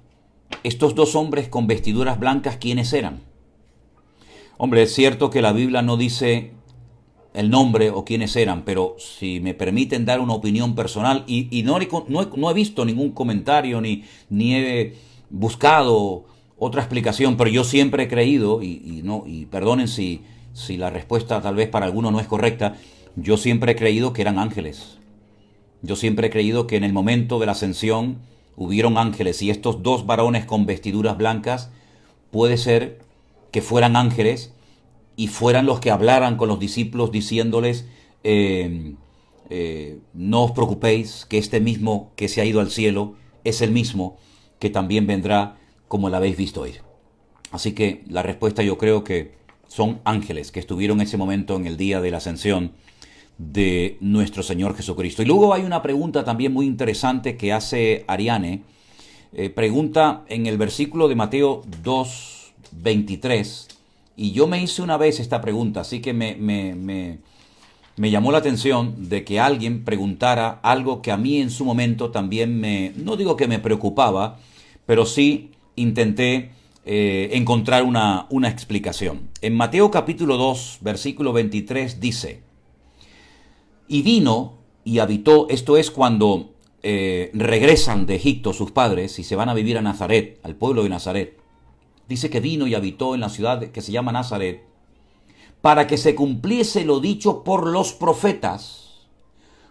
[SPEAKER 1] estos dos hombres con vestiduras blancas, ¿quiénes eran? Hombre, es cierto que la Biblia no dice el nombre o quiénes eran, pero si me permiten dar una opinión personal, y no he visto ningún comentario ni he buscado otra explicación, pero yo siempre he creído, y perdonen si la respuesta tal vez para alguno no es correcta, yo siempre he creído que eran ángeles. Yo siempre he creído que en el momento de la ascensión hubieron ángeles, y estos dos varones con vestiduras blancas puede ser que fueran ángeles y fueran los que hablaran con los discípulos diciéndoles, no os preocupéis, que este mismo que se ha ido al cielo es el mismo que también vendrá como la habéis visto ir. Así que la respuesta yo creo que son ángeles que estuvieron en ese momento en el día de la ascensión de nuestro Señor Jesucristo. Y luego hay una pregunta también muy interesante que hace Ariane. Pregunta en el versículo de Mateo 2:23, y yo me hice una vez esta pregunta, así que me llamó la atención de que alguien preguntara algo que a mí en su momento también no digo que me preocupaba, pero sí intenté encontrar una explicación. En Mateo capítulo 2, versículo 23 dice, y vino y habitó, esto es cuando regresan de Egipto sus padres y se van a vivir a Nazaret, al pueblo de Nazaret. Dice que vino y habitó en la ciudad que se llama Nazaret, para que se cumpliese lo dicho por los profetas.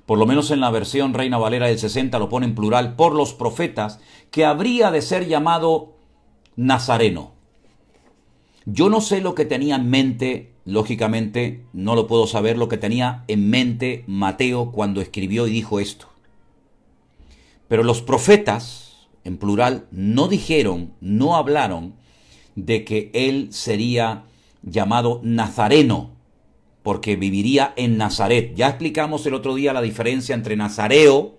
[SPEAKER 1] Por lo menos en la versión Reina Valera del 60 lo pone en plural, por los profetas, que habría de ser llamado Nazareno. Yo no sé lo que tenía en mente, lógicamente no lo puedo saber, lo que tenía en mente Mateo cuando escribió y dijo esto. Pero los profetas, en plural, no dijeron, no hablaron de que él sería llamado Nazareno, porque viviría en Nazaret. Ya explicamos el otro día la diferencia entre Nazareo,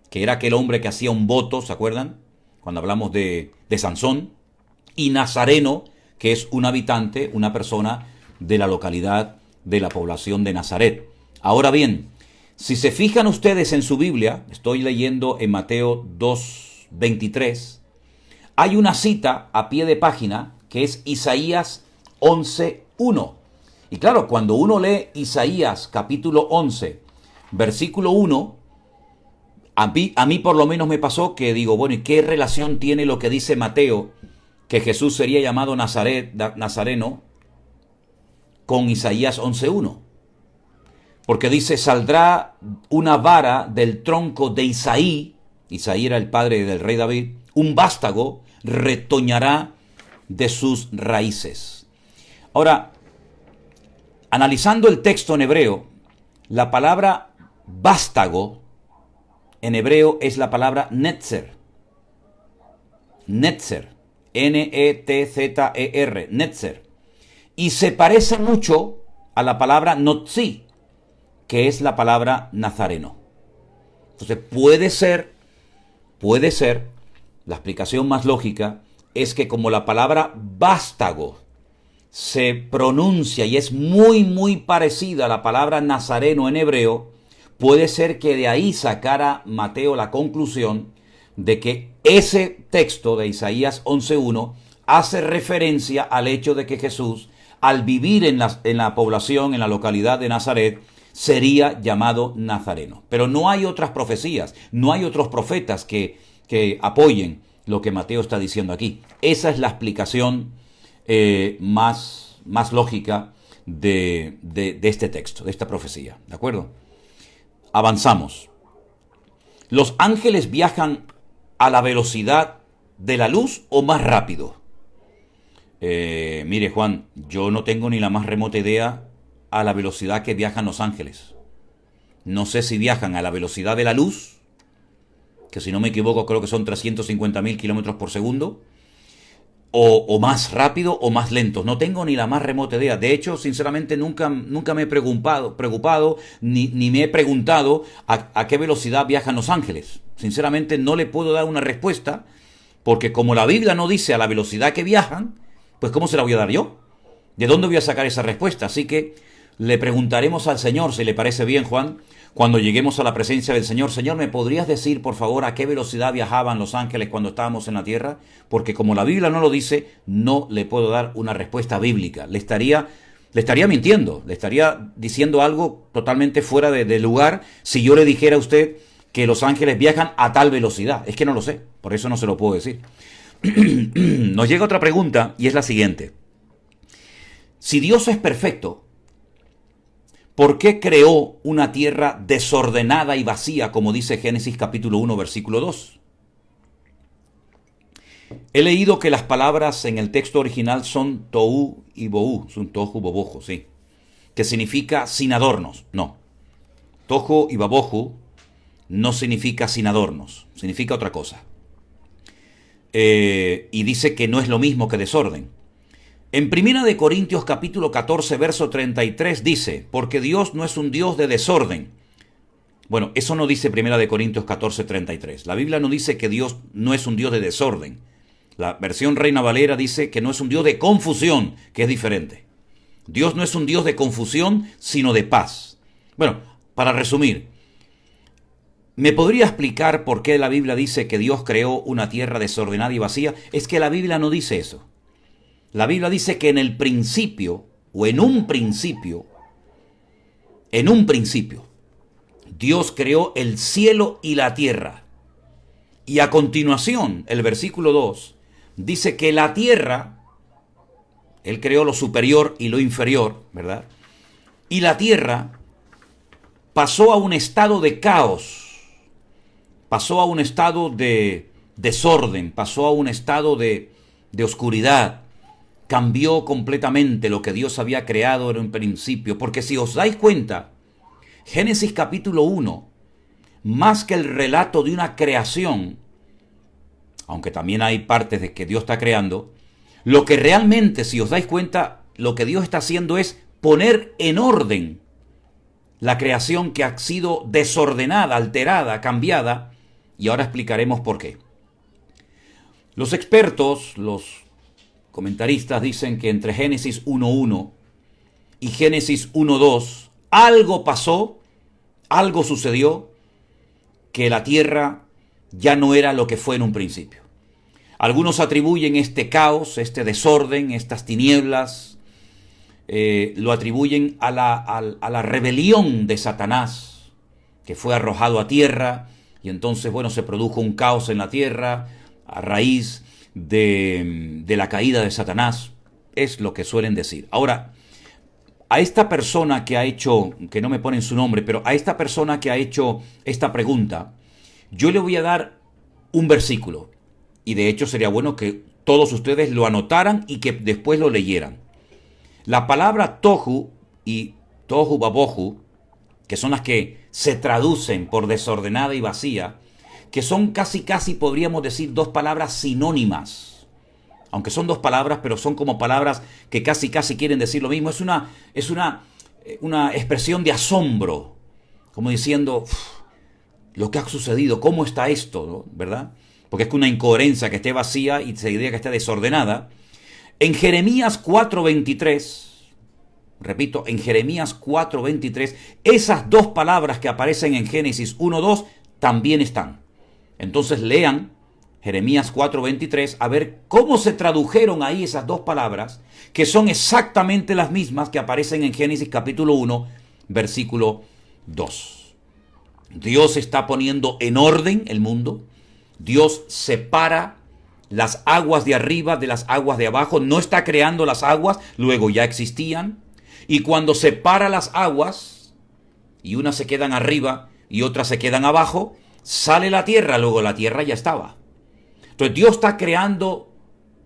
[SPEAKER 1] que era aquel hombre que hacía un voto, ¿se acuerdan? Cuando hablamos de Sansón, y Nazareno, que es un habitante, una persona de la localidad, de la población de Nazaret. Ahora bien, si se fijan ustedes en su Biblia, estoy leyendo en Mateo 2:23, hay una cita a pie de página que es Isaías 11:1. Y claro, cuando uno lee Isaías capítulo 11, versículo 1, a mí por lo menos me pasó que digo, bueno, ¿y qué relación tiene lo que dice Mateo, que Jesús sería llamado Nazareno, con Isaías 11:1? Porque dice, saldrá una vara del tronco de Isaí era el padre del rey David, un vástago retoñará de sus raíces. Ahora, analizando el texto en hebreo, la palabra vástago en hebreo es la palabra netzer. Netzer. N-E-T-Z-E-R. Netzer. Y se parece mucho a la palabra notzi, que es la palabra nazareno. Entonces puede ser, la explicación más lógica es que como la palabra vástago se pronuncia y es muy parecida a la palabra nazareno en hebreo, puede ser que de ahí sacara Mateo la conclusión de que ese texto de Isaías 11:1 hace referencia al hecho de que Jesús, al vivir en la población, en la localidad de Nazaret, sería llamado Nazareno. Pero no hay otras profecías, no hay otros profetas que apoyen lo que Mateo está diciendo aquí. Esa es la explicación más lógica de este texto, de esta profecía. ¿De acuerdo? Avanzamos. ¿Los ángeles viajan a la velocidad de la luz o más rápido? Mire, Juan, yo no tengo ni la más remota idea a la velocidad que viajan los ángeles. No sé si viajan a la velocidad de la luz, que si no me equivoco creo que son 350.000 kilómetros por segundo, o más rápido o más lento. No tengo ni la más remota idea. De hecho, sinceramente, nunca me he preocupado ni me he preguntado a qué velocidad viajan los ángeles. Sinceramente, no le puedo dar una respuesta, porque como la Biblia no dice a la velocidad que viajan, pues ¿cómo se la voy a dar yo? ¿De dónde voy a sacar esa respuesta? Así que le preguntaremos al Señor, si le parece bien, Juan, cuando lleguemos a la presencia del Señor. Señor, ¿me podrías decir, por favor, a qué velocidad viajaban los ángeles cuando estábamos en la tierra? Porque como la Biblia no lo dice, no le puedo dar una respuesta bíblica. Le estaría mintiendo, le estaría diciendo algo totalmente fuera de lugar si yo le dijera a usted que los ángeles viajan a tal velocidad. Es que no lo sé, por eso no se lo puedo decir. Nos llega otra pregunta y es la siguiente. Si Dios es perfecto, ¿por qué creó una tierra desordenada y vacía, como dice Génesis capítulo 1, versículo 2? He leído que las palabras en el texto original son tohu y bohu, son tohu bobojo, sí, que significa sin adornos. No, tohu y baboju no significa sin adornos, significa otra cosa. Y dice que no es lo mismo que desorden. En 1 Corintios capítulo 14, verso 33 dice, porque Dios no es un Dios de desorden. Bueno, eso no dice 1 Corintios 14, 33. La Biblia no dice que Dios no es un Dios de desorden. La versión Reina Valera dice que no es un Dios de confusión, que es diferente. Dios no es un Dios de confusión, sino de paz. Bueno, para resumir, ¿me podría explicar por qué la Biblia dice que Dios creó una tierra desordenada y vacía? Es que la Biblia no dice eso. La Biblia dice que en el principio, o en un principio, Dios creó el cielo y la tierra. Y a continuación, el versículo 2, dice que la tierra, Él creó lo superior y lo inferior, ¿verdad? Y la tierra pasó a un estado de caos, pasó a un estado de desorden, pasó a un estado de oscuridad. Cambió completamente lo que Dios había creado en un principio. Porque si os dais cuenta, Génesis capítulo 1, más que el relato de una creación, aunque también hay partes de que Dios está creando, lo que realmente, si os dais cuenta, lo que Dios está haciendo es poner en orden la creación que ha sido desordenada, alterada, cambiada, y ahora explicaremos por qué. Los expertos, los comentaristas dicen que entre Génesis 1.1 y Génesis 1.2 algo pasó, algo sucedió, que la tierra ya no era lo que fue en un principio. Algunos atribuyen este caos, este desorden, estas tinieblas, lo atribuyen a la rebelión de Satanás, que fue arrojado a tierra, y entonces, bueno, se produjo un caos en la tierra a raíz de la caída de Satanás, es lo que suelen decir. Ahora, a esta persona que ha hecho, que no me ponen su nombre, pero a esta persona que ha hecho esta pregunta, yo le voy a dar un versículo, y de hecho sería bueno que todos ustedes lo anotaran y que después lo leyeran. La palabra tohu y tohu babohu, que son las que se traducen por desordenada y vacía, que son casi podríamos decir dos palabras sinónimas. Aunque son dos palabras, pero son como palabras que casi quieren decir lo mismo. Es una expresión de asombro, como diciendo, lo que ha sucedido, ¿cómo está esto? ¿No? ¿Verdad? Porque es que una incoherencia que esté vacía y se diría que esté desordenada. En Jeremías 4:23, repito, en Jeremías 4:23, esas dos palabras que aparecen en Génesis 1:2 también están. Entonces lean Jeremías 4:23 a ver cómo se tradujeron ahí esas dos palabras, que son exactamente las mismas que aparecen en Génesis capítulo 1, versículo 2. Dios está poniendo en orden el mundo. Dios separa las aguas de arriba de las aguas de abajo. No está creando las aguas, luego ya existían. Y cuando separa las aguas, y unas se quedan arriba y otras se quedan abajo, sale la tierra, luego la tierra ya estaba. Entonces Dios está creando,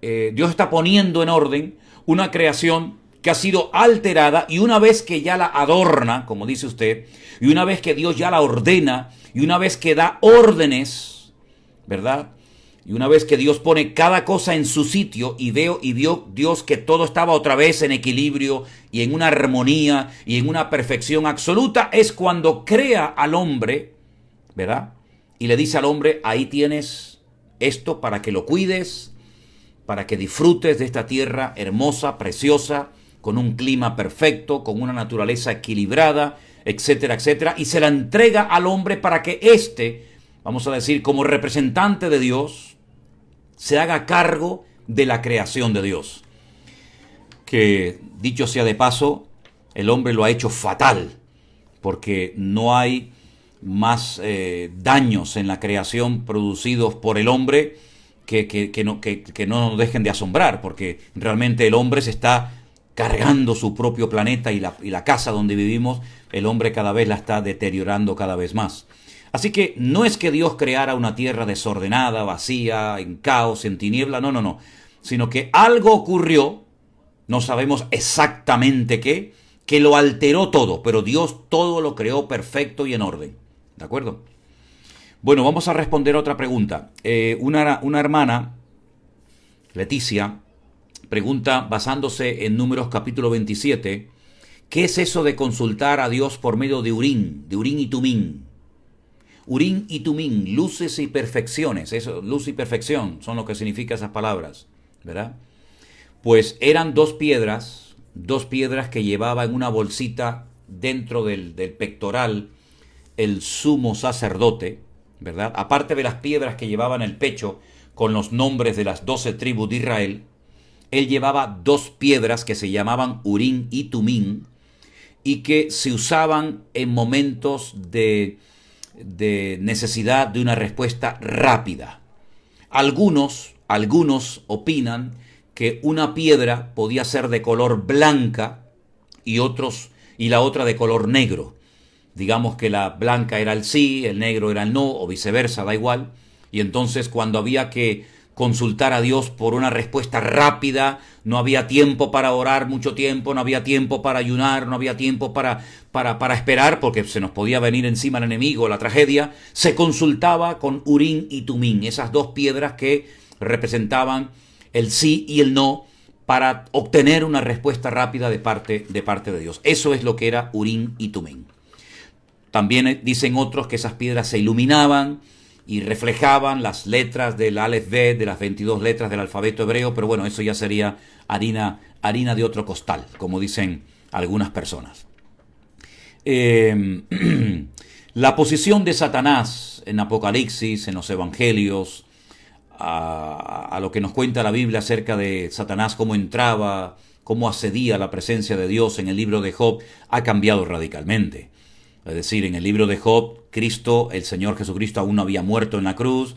[SPEAKER 1] Dios está poniendo en orden una creación que ha sido alterada, y una vez que ya la adorna, como dice usted, y una vez que Dios ya la ordena, y una vez que da órdenes, ¿verdad? Y una vez que Dios pone cada cosa en su sitio y vio Dios que todo estaba otra vez en equilibrio y en una armonía y en una perfección absoluta, es cuando crea al hombre, ¿verdad? Y le dice al hombre, ahí tienes esto para que lo cuides, para que disfrutes de esta tierra hermosa, preciosa, con un clima perfecto, con una naturaleza equilibrada, etcétera, etcétera. Y se la entrega al hombre para que éste, vamos a decir, como representante de Dios, se haga cargo de la creación de Dios. Que, dicho sea de paso, el hombre lo ha hecho fatal, porque no hay más daños en la creación producidos por el hombre que no nos dejen de asombrar, porque realmente el hombre se está cargando su propio planeta y la casa donde vivimos, el hombre cada vez la está deteriorando cada vez más. Así que no es que Dios creara una tierra desordenada, vacía, en caos, en tiniebla, no, sino que algo ocurrió, no sabemos exactamente qué, que lo alteró todo, pero Dios todo lo creó perfecto y en orden, ¿de acuerdo? Bueno, vamos a responder otra pregunta. Una hermana, Leticia, pregunta, basándose en Números capítulo 27, ¿qué es eso de consultar a Dios por medio de Urim y Tumim? Urim y Tumim, luces y perfecciones, eso, luz y perfección son lo que significan esas palabras, ¿verdad? Pues eran dos piedras que llevaba en una bolsita dentro del pectoral el sumo sacerdote, ¿verdad? Aparte de las piedras que llevaba en el pecho con los nombres de las 12 tribus de Israel, él llevaba dos piedras que se llamaban Urim y Tumim y que se usaban en momentos de necesidad de una respuesta rápida. Algunos opinan que una piedra podía ser de color blanca y la otra de color negro. Digamos que la blanca era el sí, el negro era el no, o viceversa, da igual. Y entonces cuando había que consultar a Dios por una respuesta rápida, no había tiempo para orar mucho tiempo, no había tiempo para ayunar, no había tiempo para esperar, porque se nos podía venir encima el enemigo, la tragedia, se consultaba con Urim y Tumim, esas dos piedras que representaban el sí y el no, para obtener una respuesta rápida de parte de Dios. Eso es lo que era Urim y Tumim. También dicen otros que esas piedras se iluminaban y reflejaban las letras del Aleph Bet, de las 22 letras del alfabeto hebreo, pero bueno, eso ya sería harina de otro costal, como dicen algunas personas. La posición de Satanás en Apocalipsis, en los Evangelios, a lo que nos cuenta la Biblia acerca de Satanás, cómo entraba, cómo accedía a la presencia de Dios en el libro de Job, ha cambiado radicalmente. Es decir, en el libro de Job, Cristo, el Señor Jesucristo, aún no había muerto en la cruz,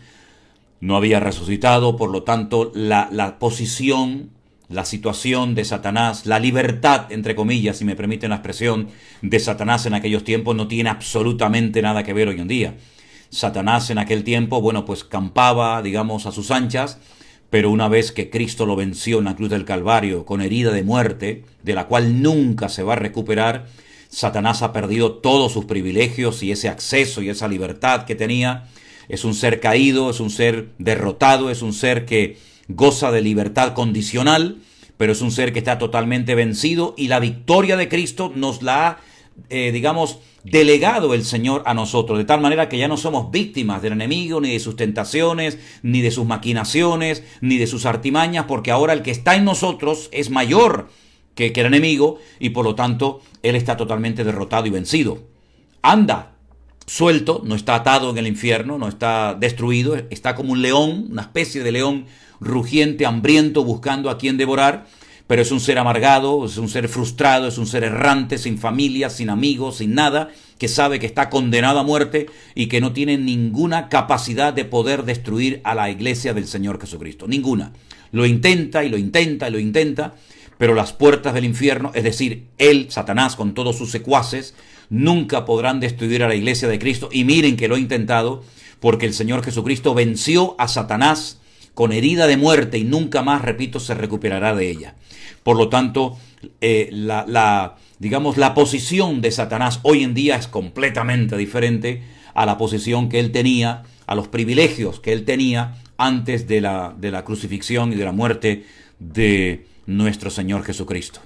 [SPEAKER 1] no había resucitado, por lo tanto, la posición, la situación de Satanás, la libertad, entre comillas, si me permiten la expresión, de Satanás en aquellos tiempos no tiene absolutamente nada que ver hoy en día. Satanás en aquel tiempo, bueno, pues campaba, digamos, a sus anchas, pero una vez que Cristo lo venció en la cruz del Calvario con herida de muerte, de la cual nunca se va a recuperar, Satanás ha perdido todos sus privilegios y ese acceso y esa libertad que tenía. Es un ser caído, es un ser derrotado, es un ser que goza de libertad condicional, pero es un ser que está totalmente vencido y la victoria de Cristo nos la ha, delegado el Señor a nosotros, de tal manera que ya no somos víctimas del enemigo, ni de sus tentaciones, ni de sus maquinaciones, ni de sus artimañas, porque ahora el que está en nosotros es mayor que el enemigo, y por lo tanto él está totalmente derrotado y vencido. Anda suelto, no está atado en el infierno, no está destruido, está como un león, una especie de león rugiente, hambriento, buscando a quien devorar, pero es un ser amargado, es un ser frustrado, es un ser errante, sin familia, sin amigos, sin nada, que sabe que está condenado a muerte y que no tiene ninguna capacidad de poder destruir a la iglesia del Señor Jesucristo. Ninguna. Lo intenta y lo intenta y lo intenta, pero las puertas del infierno, es decir, él, Satanás, con todos sus secuaces, nunca podrán destruir a la iglesia de Cristo. Y miren que lo ha intentado, porque el Señor Jesucristo venció a Satanás con herida de muerte y nunca más, repito, se recuperará de ella. Por lo tanto, la posición de Satanás hoy en día es completamente diferente a la posición que él tenía, a los privilegios que él tenía antes de la crucifixión y de la muerte de nuestro Señor Jesucristo.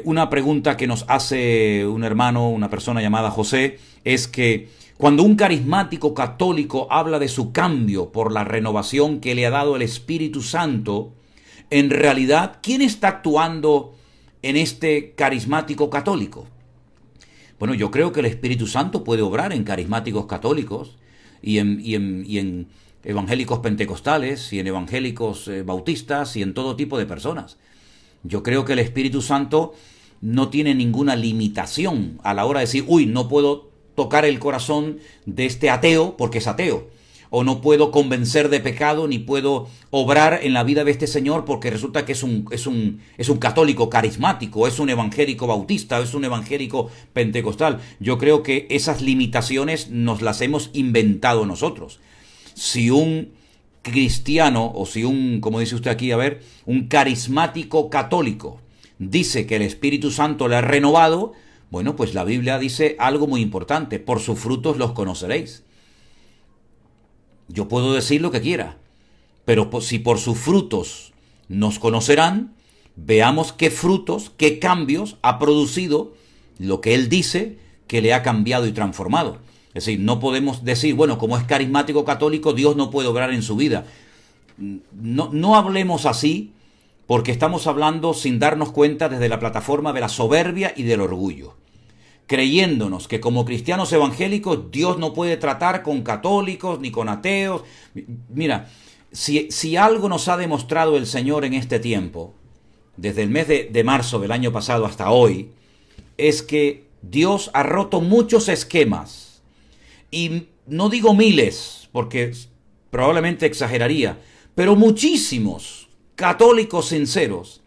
[SPEAKER 1] Una pregunta que nos hace un hermano, una persona llamada José, es que cuando un carismático católico habla de su cambio por la renovación que le ha dado el Espíritu Santo, en realidad, ¿quién está actuando en este carismático católico? Bueno, yo creo que el Espíritu Santo puede obrar en carismáticos católicos y en evangélicos pentecostales y en evangélicos bautistas y en todo tipo de personas. Yo creo que el Espíritu Santo no tiene ninguna limitación a la hora de decir, uy, no puedo tocar el corazón de este ateo porque es ateo. O no puedo convencer de pecado, ni puedo obrar en la vida de este señor porque resulta que es un católico carismático, es un evangélico bautista, es un evangélico pentecostal. Yo creo que esas limitaciones nos las hemos inventado nosotros. Si un cristiano, o si como dice usted aquí, un carismático católico dice que el Espíritu Santo le ha renovado, bueno, pues la Biblia dice algo muy importante: por sus frutos los conoceréis. Yo puedo decir lo que quiera, pero si por sus frutos nos conocerán, veamos qué frutos, qué cambios ha producido lo que él dice que le ha cambiado y transformado. Es decir, no podemos decir, bueno, como es carismático católico, Dios no puede obrar en su vida. No hablemos así, porque estamos hablando sin darnos cuenta desde la plataforma de la soberbia y del orgullo, creyéndonos que como cristianos evangélicos Dios no puede tratar con católicos ni con ateos. Mira, si algo nos ha demostrado el Señor en este tiempo, desde el mes de marzo del año pasado hasta hoy, es que Dios ha roto muchos esquemas. Y no digo miles, porque probablemente exageraría, pero muchísimos católicos sinceros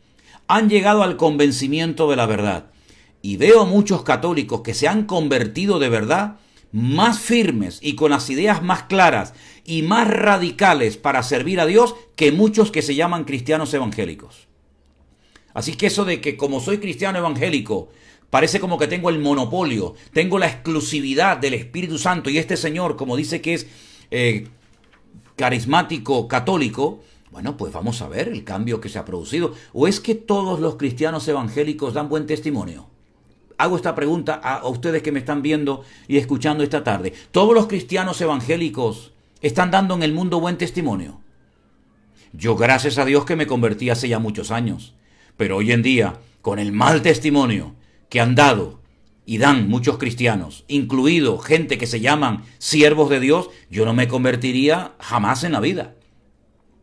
[SPEAKER 1] han llegado al convencimiento de la verdad. Y veo a muchos católicos que se han convertido de verdad más firmes y con las ideas más claras y más radicales para servir a Dios que muchos que se llaman cristianos evangélicos. Así que eso de que como soy cristiano evangélico, parece como que tengo el monopolio, tengo la exclusividad del Espíritu Santo, y este señor, como dice que es carismático católico, bueno, pues vamos a ver el cambio que se ha producido. ¿O es que todos los cristianos evangélicos dan buen testimonio? Hago esta pregunta a ustedes que me están viendo y escuchando esta tarde. ¿Todos los cristianos evangélicos están dando en el mundo buen testimonio? Yo, gracias a Dios, que me convertí hace ya muchos años. Pero hoy en día, con el mal testimonio que han dado y dan muchos cristianos, incluido gente que se llaman siervos de Dios, yo no me convertiría jamás en la vida,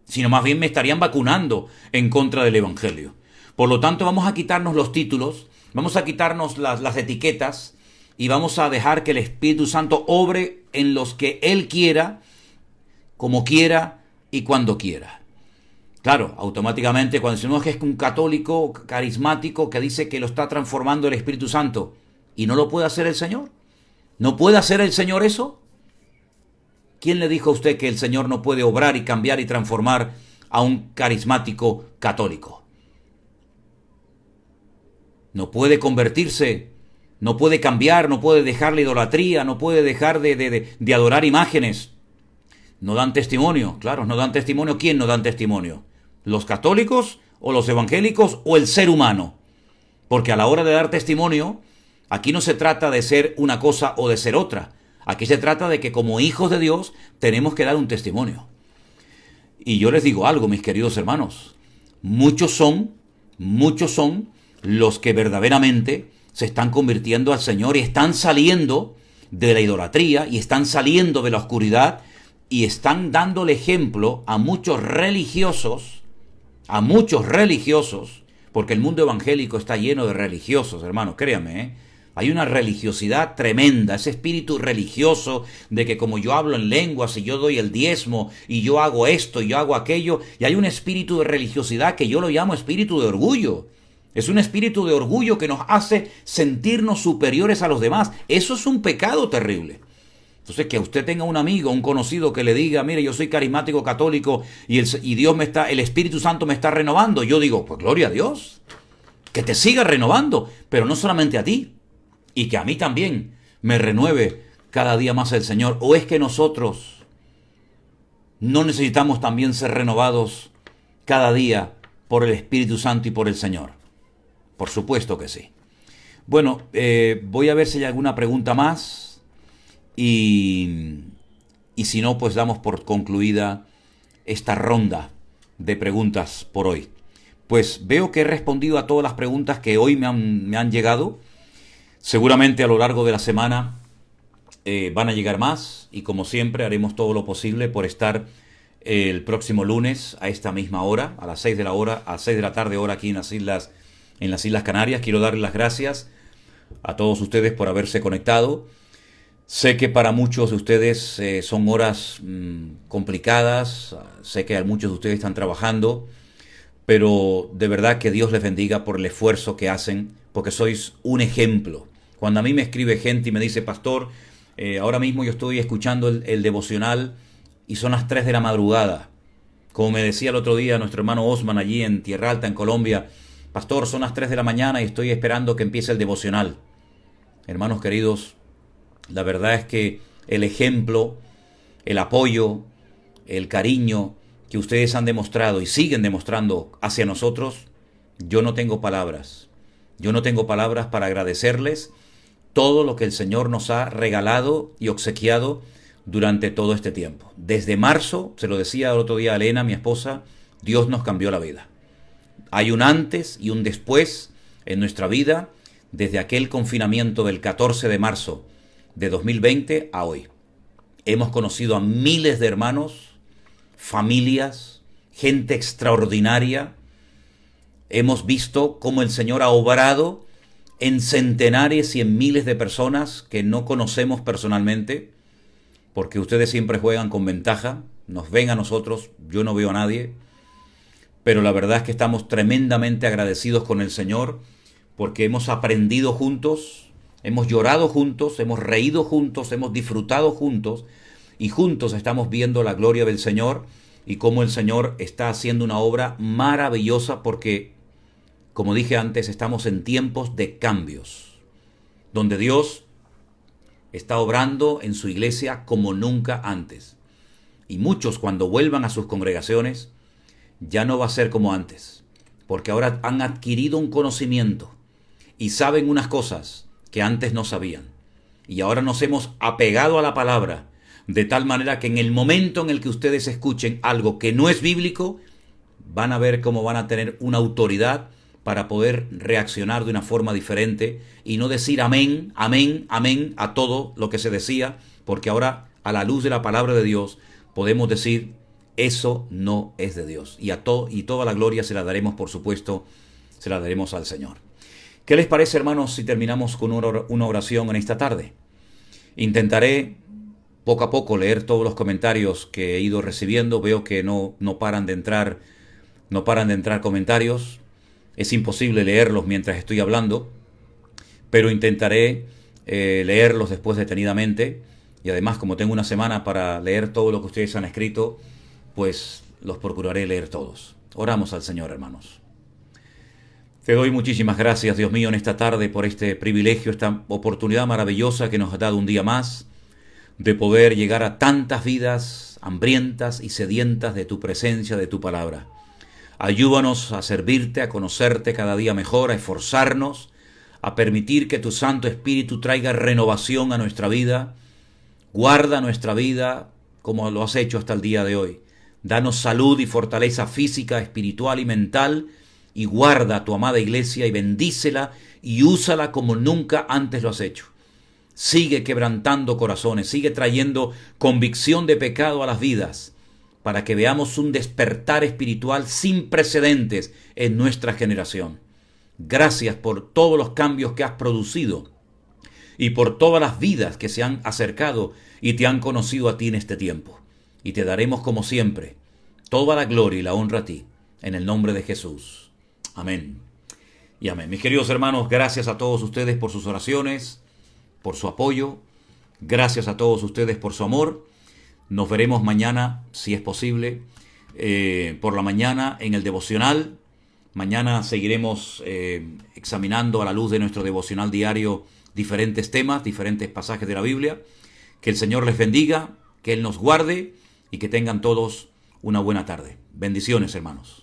[SPEAKER 1] sino más bien me estarían vacunando en contra del Evangelio. Por lo tanto, vamos a quitarnos los títulos, vamos a quitarnos las etiquetas y vamos a dejar que el Espíritu Santo obre en los que Él quiera, como quiera y cuando quiera. Claro, automáticamente cuando decimos que es un católico carismático que dice que lo está transformando el Espíritu Santo, ¿y no lo puede hacer el Señor? ¿No puede hacer el Señor eso? ¿Quién le dijo a usted que el Señor no puede obrar y cambiar y transformar a un carismático católico? No puede convertirse, no puede cambiar, no puede dejar la idolatría, no puede dejar de adorar imágenes. No dan testimonio, claro, no dan testimonio. ¿Quién no dan testimonio? ¿Los católicos o los evangélicos o el ser humano? Porque a la hora de dar testimonio, aquí no se trata de ser una cosa o de ser otra. Aquí se trata de que como hijos de Dios tenemos que dar un testimonio. Y yo les digo algo, mis queridos hermanos. Muchos son los que verdaderamente se están convirtiendo al Señor y están saliendo de la idolatría y están saliendo de la oscuridad y están dándole ejemplo a muchos religiosos, porque el mundo evangélico está lleno de religiosos, hermanos, créanme, Hay una religiosidad tremenda, ese espíritu religioso de que como yo hablo en lenguas y yo doy el diezmo y yo hago esto y yo hago aquello, y hay un espíritu de religiosidad que yo lo llamo espíritu de orgullo. Es un espíritu de orgullo que nos hace sentirnos superiores a los demás. Eso es un pecado terrible. Entonces, que usted tenga un amigo, un conocido que le diga, mire, yo soy carismático católico y el Espíritu Santo me está renovando. Yo digo, pues gloria a Dios, que te siga renovando, pero no solamente a ti, y que a mí también me renueve cada día más el Señor. ¿O es que nosotros ¿no necesitamos también ser renovados cada día por el Espíritu Santo y por el Señor? Por supuesto que sí. Bueno, voy a ver si hay alguna pregunta más y si no, pues damos por concluida esta ronda de preguntas por hoy. Pues veo que he respondido a todas las preguntas que hoy me han llegado. Seguramente a lo largo de la semana van a llegar más y como siempre haremos todo lo posible por estar el próximo lunes a esta misma hora, a las 6 de la tarde hora aquí en las Islas Canarias. Quiero darles las gracias a todos ustedes por haberse conectado. Sé que para muchos de ustedes son horas complicadas, sé que muchos de ustedes están trabajando, pero de verdad que Dios les bendiga por el esfuerzo que hacen, porque sois un ejemplo. Cuando a mí me escribe gente y me dice, pastor, ahora mismo yo estoy escuchando el devocional y son las 3 de la madrugada. Como me decía el otro día nuestro hermano Osman allí en Tierra Alta, en Colombia, pastor, son las 3 de la mañana y estoy esperando que empiece el devocional. Hermanos queridos, la verdad es que el ejemplo, el apoyo, el cariño que ustedes han demostrado y siguen demostrando hacia nosotros, yo no tengo palabras. Yo no tengo palabras para agradecerles todo lo que el Señor nos ha regalado y obsequiado durante todo este tiempo. Desde marzo, se lo decía el otro día a Elena, mi esposa, Dios nos cambió la vida. Hay un antes y un después en nuestra vida desde aquel confinamiento del 14 de marzo de 2020 a hoy. Hemos conocido a miles de hermanos, familias, gente extraordinaria. Hemos visto cómo el Señor ha obrado en centenares y en miles de personas que no conocemos personalmente, porque ustedes siempre juegan con ventaja, nos ven a nosotros, yo no veo a nadie, pero la verdad es que estamos tremendamente agradecidos con el Señor, porque hemos aprendido juntos, hemos llorado juntos, hemos reído juntos, hemos disfrutado juntos, y juntos estamos viendo la gloria del Señor y cómo el Señor está haciendo una obra maravillosa, porque, como dije antes, estamos en tiempos de cambios, donde Dios está obrando en su iglesia como nunca antes. Y muchos, cuando vuelvan a sus congregaciones, ya no va a ser como antes, porque ahora han adquirido un conocimiento y saben unas cosas que antes no sabían. Y ahora nos hemos apegado a la palabra, de tal manera que en el momento en el que ustedes escuchen algo que no es bíblico, van a ver cómo van a tener una autoridad para poder reaccionar de una forma diferente y no decir amén, amén, amén a todo lo que se decía, porque ahora a la luz de la palabra de Dios podemos decir, eso no es de Dios. Y toda la gloria se la daremos, por supuesto, se la daremos al Señor. ¿Qué les parece, hermanos, si terminamos con una oración en esta tarde? Intentaré poco a poco leer todos los comentarios que he ido recibiendo. Veo que no paran de entrar comentarios. Es imposible leerlos mientras estoy hablando, pero intentaré leerlos después detenidamente. Y además, como tengo una semana para leer todo lo que ustedes han escrito, pues los procuraré leer todos. Oramos al Señor, hermanos. Te doy muchísimas gracias, Dios mío, en esta tarde por este privilegio, esta oportunidad maravillosa que nos ha dado un día más de poder llegar a tantas vidas hambrientas y sedientas de tu presencia, de tu palabra. Ayúdanos a servirte, a conocerte cada día mejor, a esforzarnos, a permitir que tu Santo Espíritu traiga renovación a nuestra vida. Guarda nuestra vida como lo has hecho hasta el día de hoy. Danos salud y fortaleza física, espiritual y mental, y guarda a tu amada iglesia y bendícela y úsala como nunca antes lo has hecho. Sigue quebrantando corazones, sigue trayendo convicción de pecado a las vidas, para que veamos un despertar espiritual sin precedentes en nuestra generación. Gracias por todos los cambios que has producido y por todas las vidas que se han acercado y te han conocido a ti en este tiempo. Y te daremos como siempre toda la gloria y la honra a ti, en el nombre de Jesús. Amén y amén. Mis queridos hermanos, gracias a todos ustedes por sus oraciones, por su apoyo. Gracias a todos ustedes por su amor. Nos veremos mañana, si es posible, por la mañana en el devocional. Mañana seguiremos examinando a la luz de nuestro devocional diario diferentes temas, diferentes pasajes de la Biblia. Que el Señor les bendiga, que Él nos guarde y que tengan todos una buena tarde. Bendiciones, hermanos.